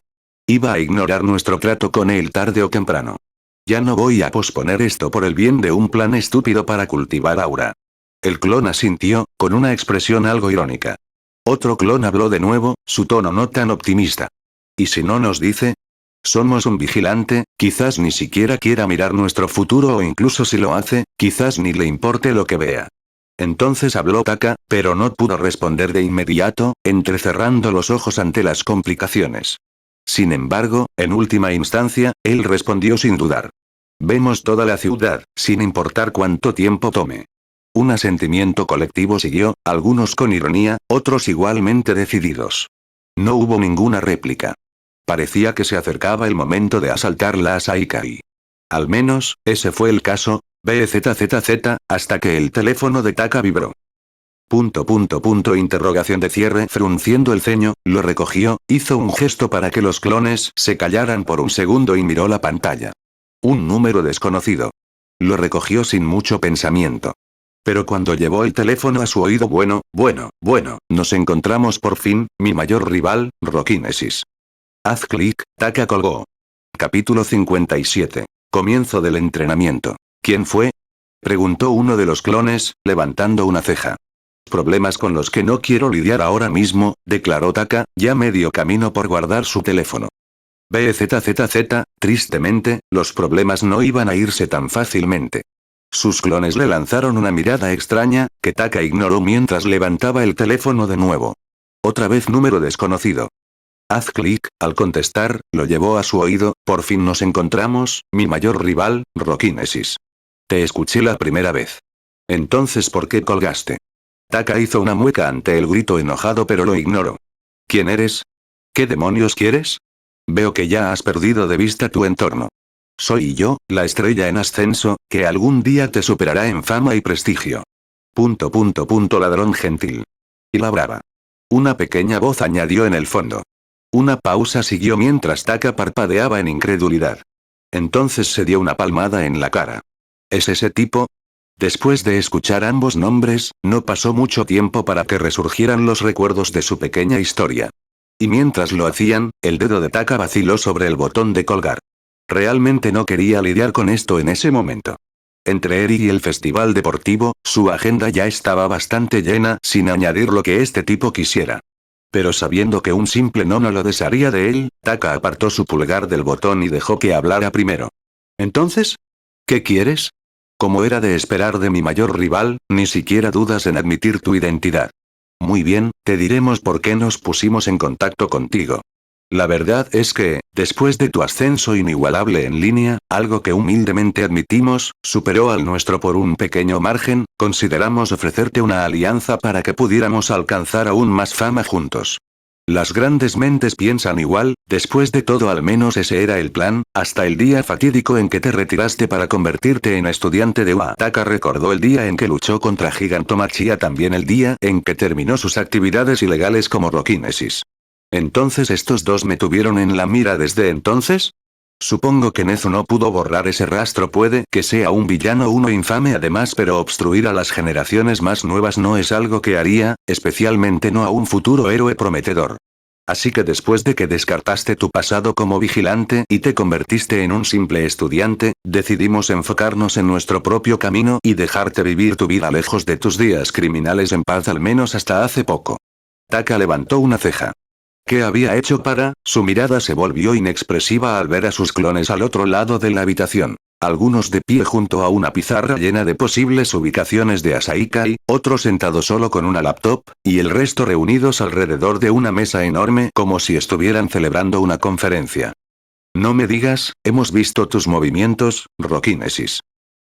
Iba a ignorar nuestro trato con él tarde o temprano. Ya no voy a posponer esto por el bien de un plan estúpido para cultivar aura. El clon asintió, con una expresión algo irónica. Otro clon habló de nuevo, su tono no tan optimista. ¿Y si no nos dice? Somos un vigilante, quizás ni siquiera quiera mirar nuestro futuro o incluso si lo hace, quizás ni le importe lo que vea. Entonces habló Taka, pero no pudo responder de inmediato, entrecerrando los ojos ante las complicaciones. Sin embargo, en última instancia, él respondió sin dudar. Vemos toda la ciudad, sin importar cuánto tiempo tome. Un asentimiento colectivo siguió, algunos con ironía, otros igualmente decididos. No hubo ninguna réplica. Parecía que se acercaba el momento de asaltar la Asaikai. Al menos, ese fue el caso, BZZZ, hasta que el teléfono de Taka vibró. Interrogación de cierre. Frunciendo el ceño, lo recogió, hizo un gesto para que los clones se callaran por un segundo y miró la pantalla. Un número desconocido. Lo recogió sin mucho pensamiento. Pero cuando llevó el teléfono a su oído, bueno, nos encontramos por fin, mi mayor rival, Rokinesis. Haz clic, Taka colgó. Capítulo 57. Comienzo del entrenamiento. ¿Quién fue? Preguntó uno de los clones, levantando una ceja. Problemas con los que no quiero lidiar ahora mismo, declaró Taka, ya medio camino por guardar su teléfono. BZZZ, tristemente, los problemas no iban a irse tan fácilmente. Sus clones le lanzaron una mirada extraña, que Taka ignoró mientras levantaba el teléfono de nuevo. Otra vez número desconocido. Haz clic, al contestar, lo llevó a su oído, por fin nos encontramos, mi mayor rival, Rokinesis. Te escuché la primera vez. Entonces ¿por qué colgaste? Taka hizo una mueca ante el grito enojado pero lo ignoró. ¿Quién eres? ¿Qué demonios quieres? Veo que ya has perdido de vista tu entorno. Soy yo, la estrella en ascenso, que algún día te superará en fama y prestigio. Ladrón gentil. Y la brava. Una pequeña voz añadió en el fondo. Una pausa siguió mientras Taka parpadeaba en incredulidad. Entonces se dio una palmada en la cara. ¿Es ese tipo? Después de escuchar ambos nombres, no pasó mucho tiempo para que resurgieran los recuerdos de su pequeña historia. Y mientras lo hacían, el dedo de Taka vaciló sobre el botón de colgar. Realmente no quería lidiar con esto en ese momento. Entre Eri y el festival deportivo, su agenda ya estaba bastante llena, sin añadir lo que este tipo quisiera. Pero sabiendo que un simple no lo desharía de él, Taka apartó su pulgar del botón y dejó que hablara primero. ¿Entonces? ¿Qué quieres? Como era de esperar de mi mayor rival, ni siquiera dudas en admitir tu identidad. Muy bien, te diremos por qué nos pusimos en contacto contigo. La verdad es que, después de tu ascenso inigualable en línea, algo que humildemente admitimos, superó al nuestro por un pequeño margen, consideramos ofrecerte una alianza para que pudiéramos alcanzar aún más fama juntos. Las grandes mentes piensan igual, después de todo al menos ese era el plan, hasta el día fatídico en que te retiraste para convertirte en estudiante de UA. Taka recordó el día en que luchó contra Gigantomachia, también el día en que terminó sus actividades ilegales como Rokinesis. ¿Entonces estos dos me tuvieron en la mira desde entonces? Supongo que Nezu no pudo borrar ese rastro, puede que sea un villano uno infame además, pero obstruir a las generaciones más nuevas no es algo que haría, especialmente no a un futuro héroe prometedor. Así que después de que descartaste tu pasado como vigilante y te convertiste en un simple estudiante, decidimos enfocarnos en nuestro propio camino y dejarte vivir tu vida lejos de tus días criminales en paz, al menos hasta hace poco. Taka levantó una ceja. ¿Qué había hecho para? Su mirada se volvió inexpresiva al ver a sus clones al otro lado de la habitación. Algunos de pie junto a una pizarra llena de posibles ubicaciones de Asaikai, otros sentados solo con una laptop, y el resto reunidos alrededor de una mesa enorme como si estuvieran celebrando una conferencia. No me digas, hemos visto tus movimientos, Rokinesis.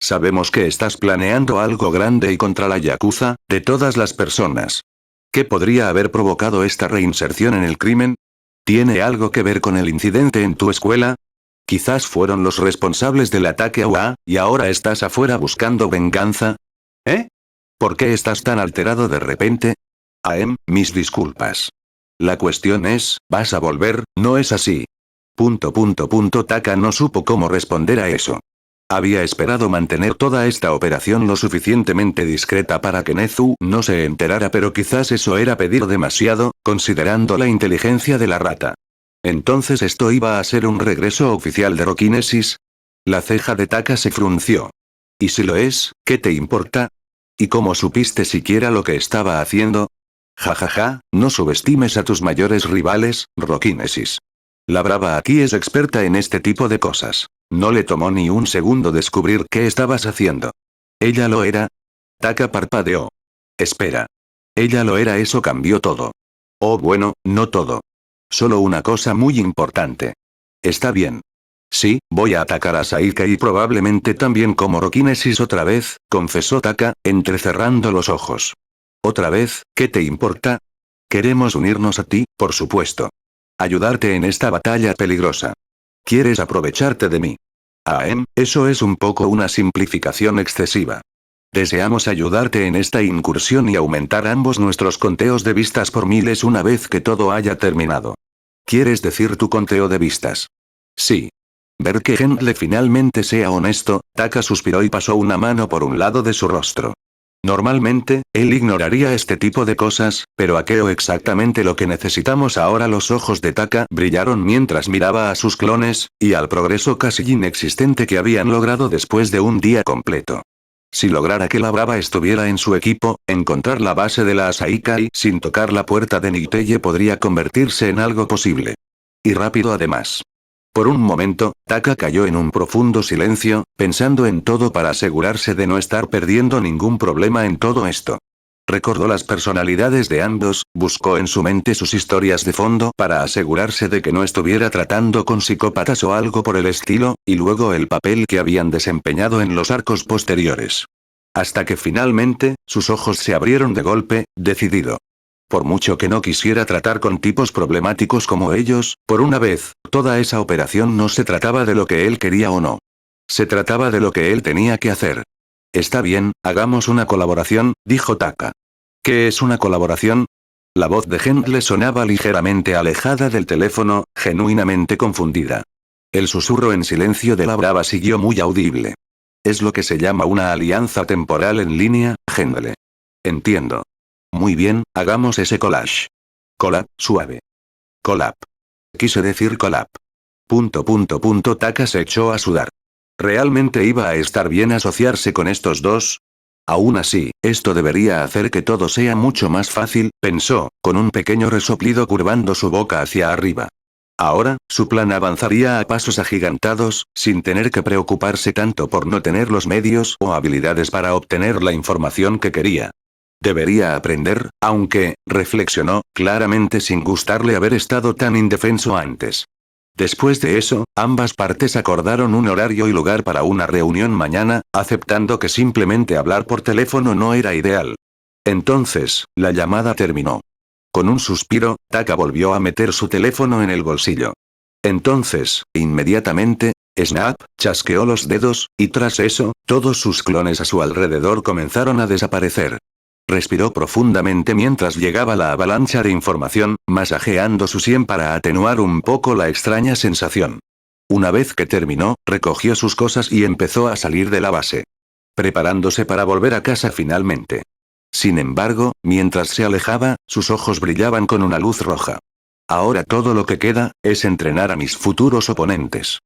Sabemos que estás planeando algo grande y contra la Yakuza, de todas las personas. ¿Qué podría haber provocado esta reinserción en el crimen? ¿Tiene algo que ver con el incidente en tu escuela? Quizás fueron los responsables del ataque a UA, y ahora estás afuera buscando venganza. ¿Eh? ¿Por qué estás tan alterado de repente? Mis disculpas. La cuestión es, ¿vas a volver? ¿No es así? Taka no supo cómo responder a eso. Había esperado mantener toda esta operación lo suficientemente discreta para que Nezu no se enterara, pero quizás eso era pedir demasiado, considerando la inteligencia de la rata. ¿Entonces esto iba a ser un regreso oficial de Rokinesis? La ceja de Taka se frunció. ¿Y si lo es, qué te importa? ¿Y cómo supiste siquiera lo que estaba haciendo? Jajaja, no subestimes a tus mayores rivales, Rokinesis. La brava aquí es experta en este tipo de cosas. No le tomó ni un segundo descubrir qué estabas haciendo. ¿Ella lo era? Taka parpadeó. Espera. Ella lo era, eso cambió todo. Oh bueno, no todo. Solo una cosa muy importante. Está bien. Sí, voy a atacar a Saika y probablemente también como Rokinesis otra vez, confesó Taka, entrecerrando los ojos. ¿Otra vez? ¿Qué te importa? Queremos unirnos a ti, por supuesto. Ayudarte en esta batalla peligrosa. ¿Quieres aprovecharte de mí? Eso es un poco una simplificación excesiva. Deseamos ayudarte en esta incursión y aumentar ambos nuestros conteos de vistas por miles una vez que todo haya terminado. ¿Quieres decir tu conteo de vistas? Sí. Ver que Gentle finalmente sea honesto, Taka suspiró y pasó una mano por un lado de su rostro. Normalmente, él ignoraría este tipo de cosas, pero aquello exactamente lo que necesitamos ahora. Los ojos de Taka brillaron mientras miraba a sus clones, y al progreso casi inexistente que habían logrado después de un día completo. Si lograra que la brava estuviera en su equipo, encontrar la base de la Asaikai sin tocar la puerta de Niteye podría convertirse en algo posible. Y rápido además. Por un momento, Taka cayó en un profundo silencio, pensando en todo para asegurarse de no estar perdiendo ningún problema en todo esto. Recordó las personalidades de ambos, buscó en su mente sus historias de fondo para asegurarse de que no estuviera tratando con psicópatas o algo por el estilo, y luego el papel que habían desempeñado en los arcos posteriores. Hasta que finalmente, sus ojos se abrieron de golpe, decidido. Por mucho que no quisiera tratar con tipos problemáticos como ellos, por una vez, toda esa operación no se trataba de lo que él quería o no. Se trataba de lo que él tenía que hacer. Está bien, hagamos una colaboración, dijo Taka. ¿Qué es una colaboración? La voz de Hendle sonaba ligeramente alejada del teléfono, genuinamente confundida. El susurro en silencio de la brava siguió muy audible. Es lo que se llama una alianza temporal en línea, Hendle. Entiendo. Muy bien, hagamos ese collage. Collab, suave. Collab. Quise decir collab. Taka se echó a sudar. ¿Realmente iba a estar bien asociarse con estos dos? Aún así, esto debería hacer que todo sea mucho más fácil, pensó, con un pequeño resoplido curvando su boca hacia arriba. Ahora, su plan avanzaría a pasos agigantados, sin tener que preocuparse tanto por no tener los medios o habilidades para obtener la información que quería. Debería aprender, aunque, reflexionó, claramente sin gustarle haber estado tan indefenso antes. Después de eso, ambas partes acordaron un horario y lugar para una reunión mañana, aceptando que simplemente hablar por teléfono no era ideal. Entonces, la llamada terminó. Con un suspiro, Taka volvió a meter su teléfono en el bolsillo. Entonces, inmediatamente, Snap chasqueó los dedos, y tras eso, todos sus clones a su alrededor comenzaron a desaparecer. Respiró profundamente mientras llegaba la avalancha de información, masajeando su sien para atenuar un poco la extraña sensación. Una vez que terminó, recogió sus cosas y empezó a salir de la base. Preparándose para volver a casa finalmente. Sin embargo, mientras se alejaba, sus ojos brillaban con una luz roja. Ahora todo lo que queda, es entrenar a mis futuros oponentes.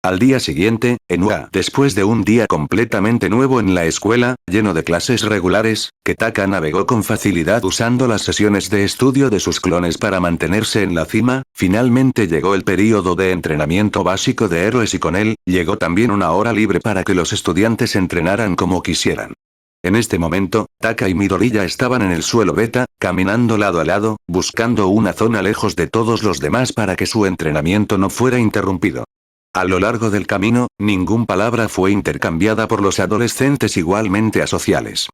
Al día siguiente, en UA, después de un día completamente nuevo en la escuela, lleno de clases regulares, que Taka navegó con facilidad usando las sesiones de estudio de sus clones para mantenerse en la cima, finalmente llegó el período de entrenamiento básico de héroes y con él, llegó también una hora libre para que los estudiantes entrenaran como quisieran. En este momento, Taka y Midoriya estaban en el suelo beta, caminando lado a lado, buscando una zona lejos de todos los demás para que su entrenamiento no fuera interrumpido. A lo largo del camino, ninguna palabra fue intercambiada por los adolescentes igualmente asociales.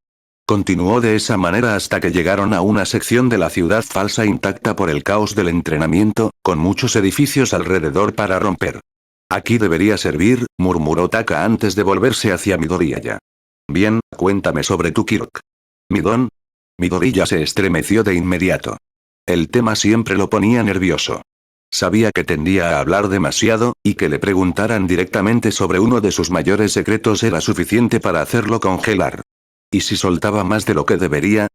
Continuó de esa manera hasta que llegaron a una sección de la ciudad falsa intacta por el caos del entrenamiento, con muchos edificios alrededor para romper. Aquí debería servir, murmuró Taka antes de volverse hacia Midoriya. Bien, cuéntame sobre tu Kirk. ¿Midon? Midoriya se estremeció de inmediato. El tema siempre lo ponía nervioso. Sabía que tendía a hablar demasiado, y que le preguntaran directamente sobre uno de sus mayores secretos era suficiente para hacerlo congelar. ¿Y si soltaba más de lo que debería?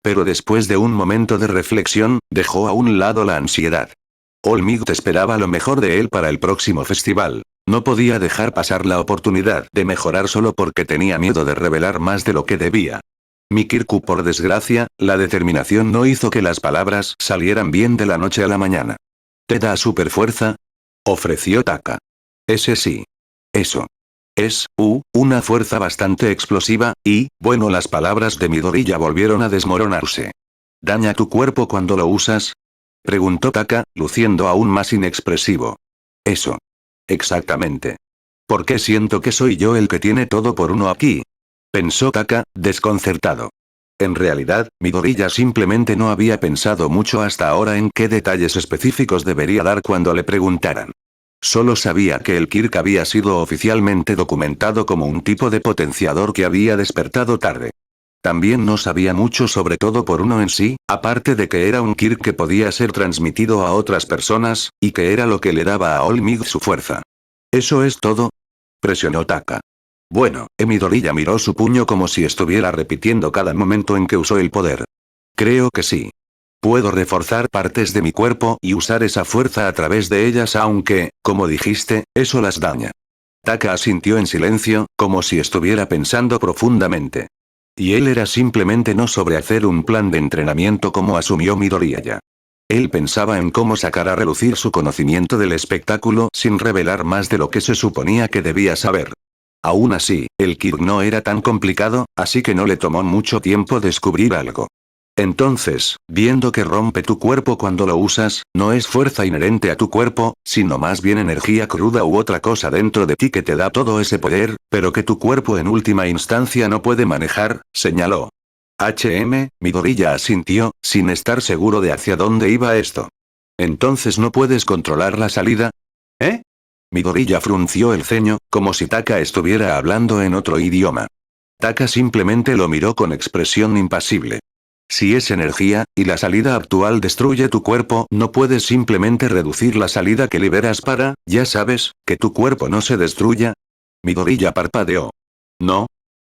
Pero después de un momento de reflexión, dejó a un lado la ansiedad. All Might esperaba lo mejor de él para el próximo festival. No podía dejar pasar la oportunidad de mejorar solo porque tenía miedo de revelar más de lo que debía. Mi Kirku, por desgracia, la determinación no hizo que las palabras salieran bien de la noche a la mañana. ¿Te da superfuerza? Ofreció Taka. Ese sí. Eso. Es, una fuerza bastante explosiva, y, bueno, las palabras de Midoriya volvieron a desmoronarse. ¿Daña tu cuerpo cuando lo usas? Preguntó Taka, luciendo aún más inexpresivo. Eso. Exactamente. ¿Por qué siento que soy yo el que tiene todo por uno aquí? Pensó Taka, desconcertado. En realidad, Midoriya simplemente no había pensado mucho hasta ahora en qué detalles específicos debería dar cuando le preguntaran. Solo sabía que el Kirk había sido oficialmente documentado como un tipo de potenciador que había despertado tarde. También no sabía mucho sobre todo por uno en sí, aparte de que era un Kirk que podía ser transmitido a otras personas, y que era lo que le daba a All Might su fuerza. ¿Eso es todo? Presionó Taka. Bueno, Midoriya miró su puño como si estuviera repitiendo cada momento en que usó el poder. Creo que sí. Puedo reforzar partes de mi cuerpo y usar esa fuerza a través de ellas aunque, como dijiste, eso las daña. Taka asintió en silencio, como si estuviera pensando profundamente. Y él era simplemente no sobre hacer un plan de entrenamiento como asumió Midoriya. Él pensaba en cómo sacar a relucir su conocimiento del espectáculo sin revelar más de lo que se suponía que debía saber. Aún así, el Kirk no era tan complicado, así que no le tomó mucho tiempo descubrir algo. Entonces, viendo que rompe tu cuerpo cuando lo usas, no es fuerza inherente a tu cuerpo, sino más bien energía cruda u otra cosa dentro de ti que te da todo ese poder, pero que tu cuerpo en última instancia no puede manejar, señaló. Midoriya asintió, sin estar seguro de hacia dónde iba esto. Entonces no puedes controlar la salida. ¿Eh? Midoriya frunció el ceño, como si Taka estuviera hablando en otro idioma. Taka simplemente lo miró con expresión impasible. Si es energía, y la salida actual destruye tu cuerpo, no puedes simplemente reducir la salida que liberas para, ya sabes, que tu cuerpo no se destruya. Midoriya parpadeó. No.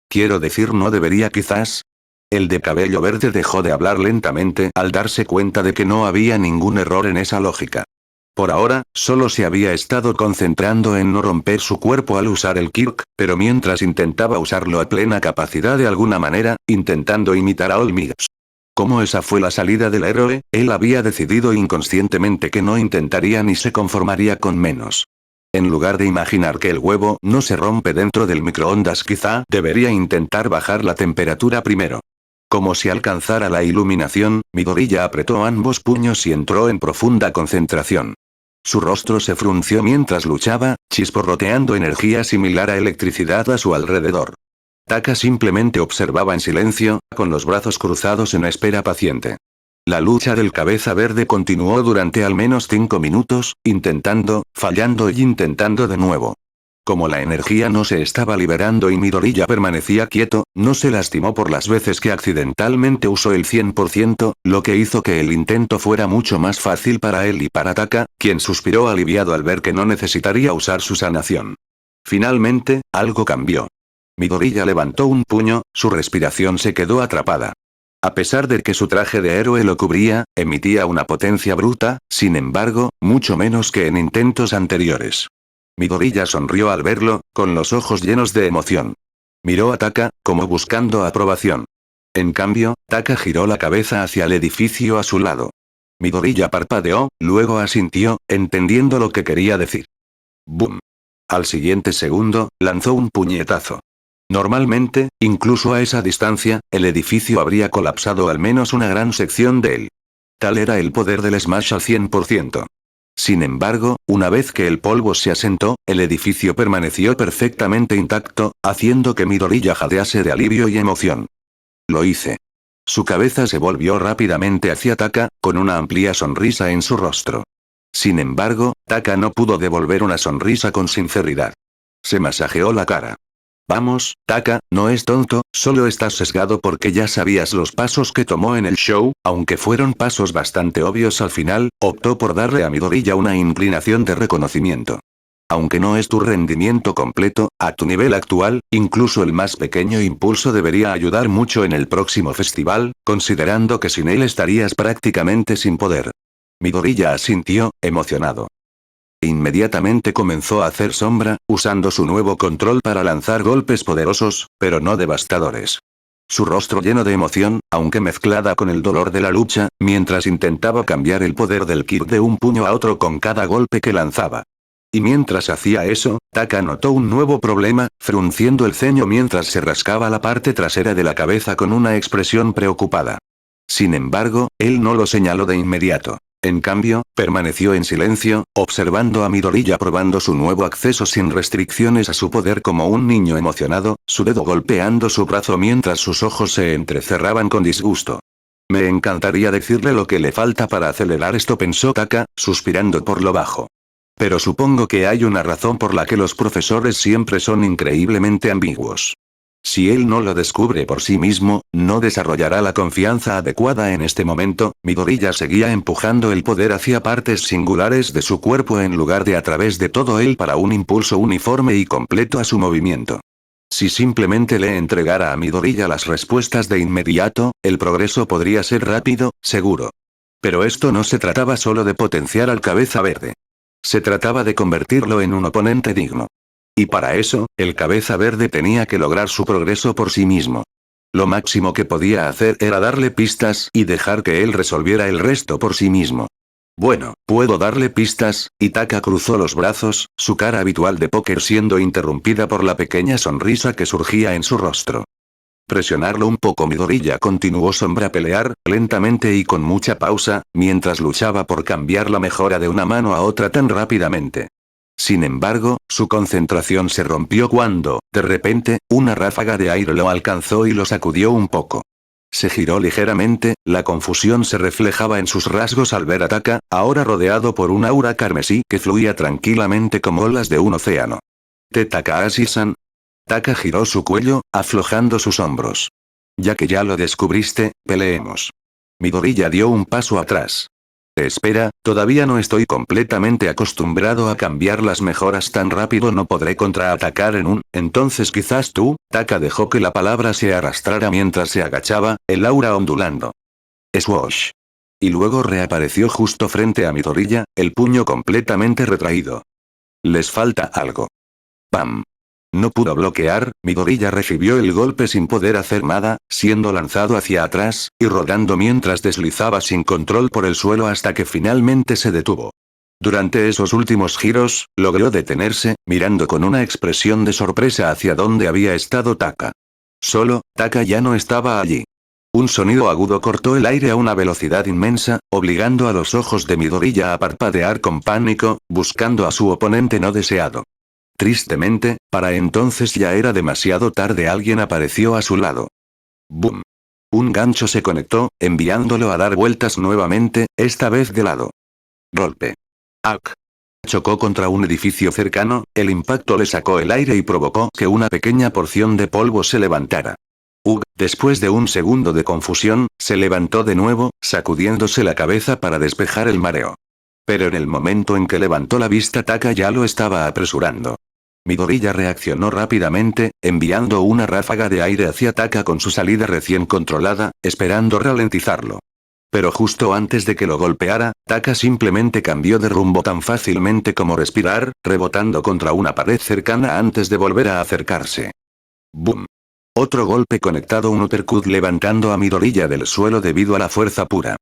Quiero decir, no debería quizás. El de cabello verde dejó de hablar lentamente al darse cuenta de que no había ningún error en esa lógica. Por ahora, solo se había estado concentrando en no romper su cuerpo al usar el Kirk, pero mientras intentaba usarlo a plena capacidad de alguna manera, intentando imitar a Olmigas. Como esa fue la salida del héroe, él había decidido inconscientemente que no intentaría ni se conformaría con menos. En lugar de imaginar que el huevo no se rompe dentro del microondas, quizá debería intentar bajar la temperatura primero. Como si alcanzara la iluminación, Midoriya apretó ambos puños y entró en profunda concentración. Su rostro se frunció mientras luchaba, chisporroteando energía similar a electricidad a su alrededor. Taka simplemente observaba en silencio, con los brazos cruzados en espera paciente. La lucha del cabeza verde continuó durante al menos 5 minutos, intentando, fallando y intentando de nuevo. Como la energía no se estaba liberando y Midoriya permanecía quieto, no se lastimó por las veces que accidentalmente usó el 100%, lo que hizo que el intento fuera mucho más fácil para él y para Taka, quien suspiró aliviado al ver que no necesitaría usar su sanación. Finalmente, algo cambió. Midoriya levantó un puño, su respiración se quedó atrapada. A pesar de que su traje de héroe lo cubría, emitía una potencia bruta, sin embargo, mucho menos que en intentos anteriores. Midoriya sonrió al verlo, con los ojos llenos de emoción. Miró a Taka, como buscando aprobación. En cambio, Taka giró la cabeza hacia el edificio a su lado. Midoriya parpadeó, luego asintió, entendiendo lo que quería decir. ¡Bum! Al siguiente segundo, lanzó un puñetazo. Normalmente, incluso a esa distancia, el edificio habría colapsado al menos una gran sección de él. Tal era el poder del Smash al 100%. Sin embargo, una vez que el polvo se asentó, el edificio permaneció perfectamente intacto, haciendo que Midoriya jadease de alivio y emoción. Lo hice. Su cabeza se volvió rápidamente hacia Taka, con una amplia sonrisa en su rostro. Sin embargo, Taka no pudo devolver una sonrisa con sinceridad. Se masajeó la cara. Vamos, Taka, no es tonto, solo estás sesgado porque ya sabías los pasos que tomó en el show, aunque fueron pasos bastante obvios al final, optó por darle a Midoriya una inclinación de reconocimiento. Aunque no es tu rendimiento completo, a tu nivel actual, incluso el más pequeño impulso debería ayudar mucho en el próximo festival, considerando que sin él estarías prácticamente sin poder. Midoriya asintió, emocionado. Inmediatamente comenzó a hacer sombra, usando su nuevo control para lanzar golpes poderosos, pero no devastadores. Su rostro lleno de emoción, aunque mezclada con el dolor de la lucha, mientras intentaba cambiar el poder del Kirk de un puño a otro con cada golpe que lanzaba. Y mientras hacía eso, Taka notó un nuevo problema, frunciendo el ceño mientras se rascaba la parte trasera de la cabeza con una expresión preocupada. Sin embargo, él no lo señaló de inmediato. En cambio, permaneció en silencio, observando a Midoriya probando su nuevo acceso sin restricciones a su poder como un niño emocionado, su dedo golpeando su brazo mientras sus ojos se entrecerraban con disgusto. Me encantaría decirle lo que le falta para acelerar esto, pensó Taka, suspirando por lo bajo. Pero supongo que hay una razón por la que los profesores siempre son increíblemente ambiguos. Si él no lo descubre por sí mismo, no desarrollará la confianza adecuada en este momento. Midoriya seguía empujando el poder hacia partes singulares de su cuerpo en lugar de a través de todo él para un impulso uniforme y completo a su movimiento. Si simplemente le entregara a Midoriya las respuestas de inmediato, el progreso podría ser rápido, seguro. Pero esto no se trataba solo de potenciar al cabeza verde. Se trataba de convertirlo en un oponente digno. Y para eso, el cabeza verde tenía que lograr su progreso por sí mismo. Lo máximo que podía hacer era darle pistas y dejar que él resolviera el resto por sí mismo. Bueno, puedo darle pistas, y Taka cruzó los brazos, su cara habitual de póker siendo interrumpida por la pequeña sonrisa que surgía en su rostro. Presionarlo un poco. Midoriya continuó sombra pelear, lentamente y con mucha pausa, mientras luchaba por cambiar la mejora de una mano a otra tan rápidamente. Sin embargo, su concentración se rompió cuando, de repente, una ráfaga de aire lo alcanzó y lo sacudió un poco. Se giró ligeramente, la confusión se reflejaba en sus rasgos al ver a Taka, ahora rodeado por un aura carmesí que fluía tranquilamente como olas de un océano. Takahashi-san. Taka giró su cuello, aflojando sus hombros. Ya que ya lo descubriste, peleemos. Midoriya dio un paso atrás. Espera, todavía no estoy completamente acostumbrado a cambiar las mejoras tan rápido, no podré contraatacar en un, entonces quizás tú. Taka dejó que la palabra se arrastrara mientras se agachaba, el aura ondulando. Swoosh. Y luego reapareció justo frente a Midoriya, el puño completamente retraído. Les falta algo. ¡Pam! No pudo bloquear, Midoriya recibió el golpe sin poder hacer nada, siendo lanzado hacia atrás, y rodando mientras deslizaba sin control por el suelo hasta que finalmente se detuvo. Durante esos últimos giros, logró detenerse, mirando con una expresión de sorpresa hacia donde había estado Taka. Solo, Taka ya no estaba allí. Un sonido agudo cortó el aire a una velocidad inmensa, obligando a los ojos de Midoriya a parpadear con pánico, buscando a su oponente no deseado. Tristemente, para entonces ya era demasiado tarde. Alguien apareció a su lado. ¡Bum! Un gancho se conectó, enviándolo a dar vueltas nuevamente, esta vez de lado. Golpe. ¡Ac! Chocó contra un edificio cercano, el impacto le sacó el aire y provocó que una pequeña porción de polvo se levantara. Después de un segundo de confusión, se levantó de nuevo, sacudiéndose la cabeza para despejar el mareo. Pero en el momento en que levantó la vista, Taka ya lo estaba apresurando. Midoriya reaccionó rápidamente, enviando una ráfaga de aire hacia Taka con su salida recién controlada, esperando ralentizarlo. Pero justo antes de que lo golpeara, Taka simplemente cambió de rumbo tan fácilmente como respirar, rebotando contra una pared cercana antes de volver a acercarse. ¡Bum! Otro golpe conectado, un uppercut levantando a Midoriya del suelo debido a la fuerza pura.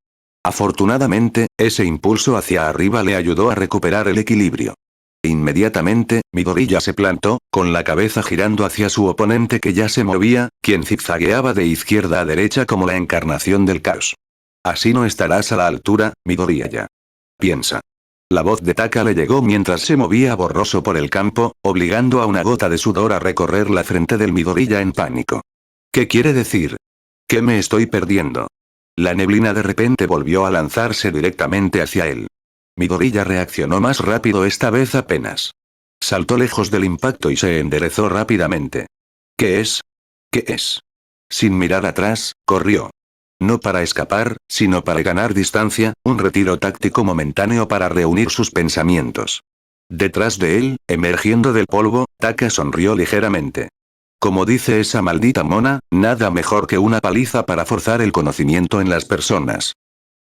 Afortunadamente, ese impulso hacia arriba le ayudó a recuperar el equilibrio. Inmediatamente, Midoriya se plantó, con la cabeza girando hacia su oponente que ya se movía, quien zigzagueaba de izquierda a derecha como la encarnación del caos. Así no estarás a la altura, Midoriya. Piensa. La voz de Taka le llegó mientras se movía borroso por el campo, obligando a una gota de sudor a recorrer la frente del Midoriya en pánico. ¿Qué quiere decir? ¿Qué me estoy perdiendo? La neblina de repente volvió a lanzarse directamente hacia él. Midoriya reaccionó más rápido esta vez apenas. Saltó lejos del impacto y se enderezó rápidamente. ¿Qué es? ¿Qué es? Sin mirar atrás, corrió. No para escapar, sino para ganar distancia, un retiro táctico momentáneo para reunir sus pensamientos. Detrás de él, emergiendo del polvo, Taka sonrió ligeramente. Como dice esa maldita mona, nada mejor que una paliza para forzar el conocimiento en las personas.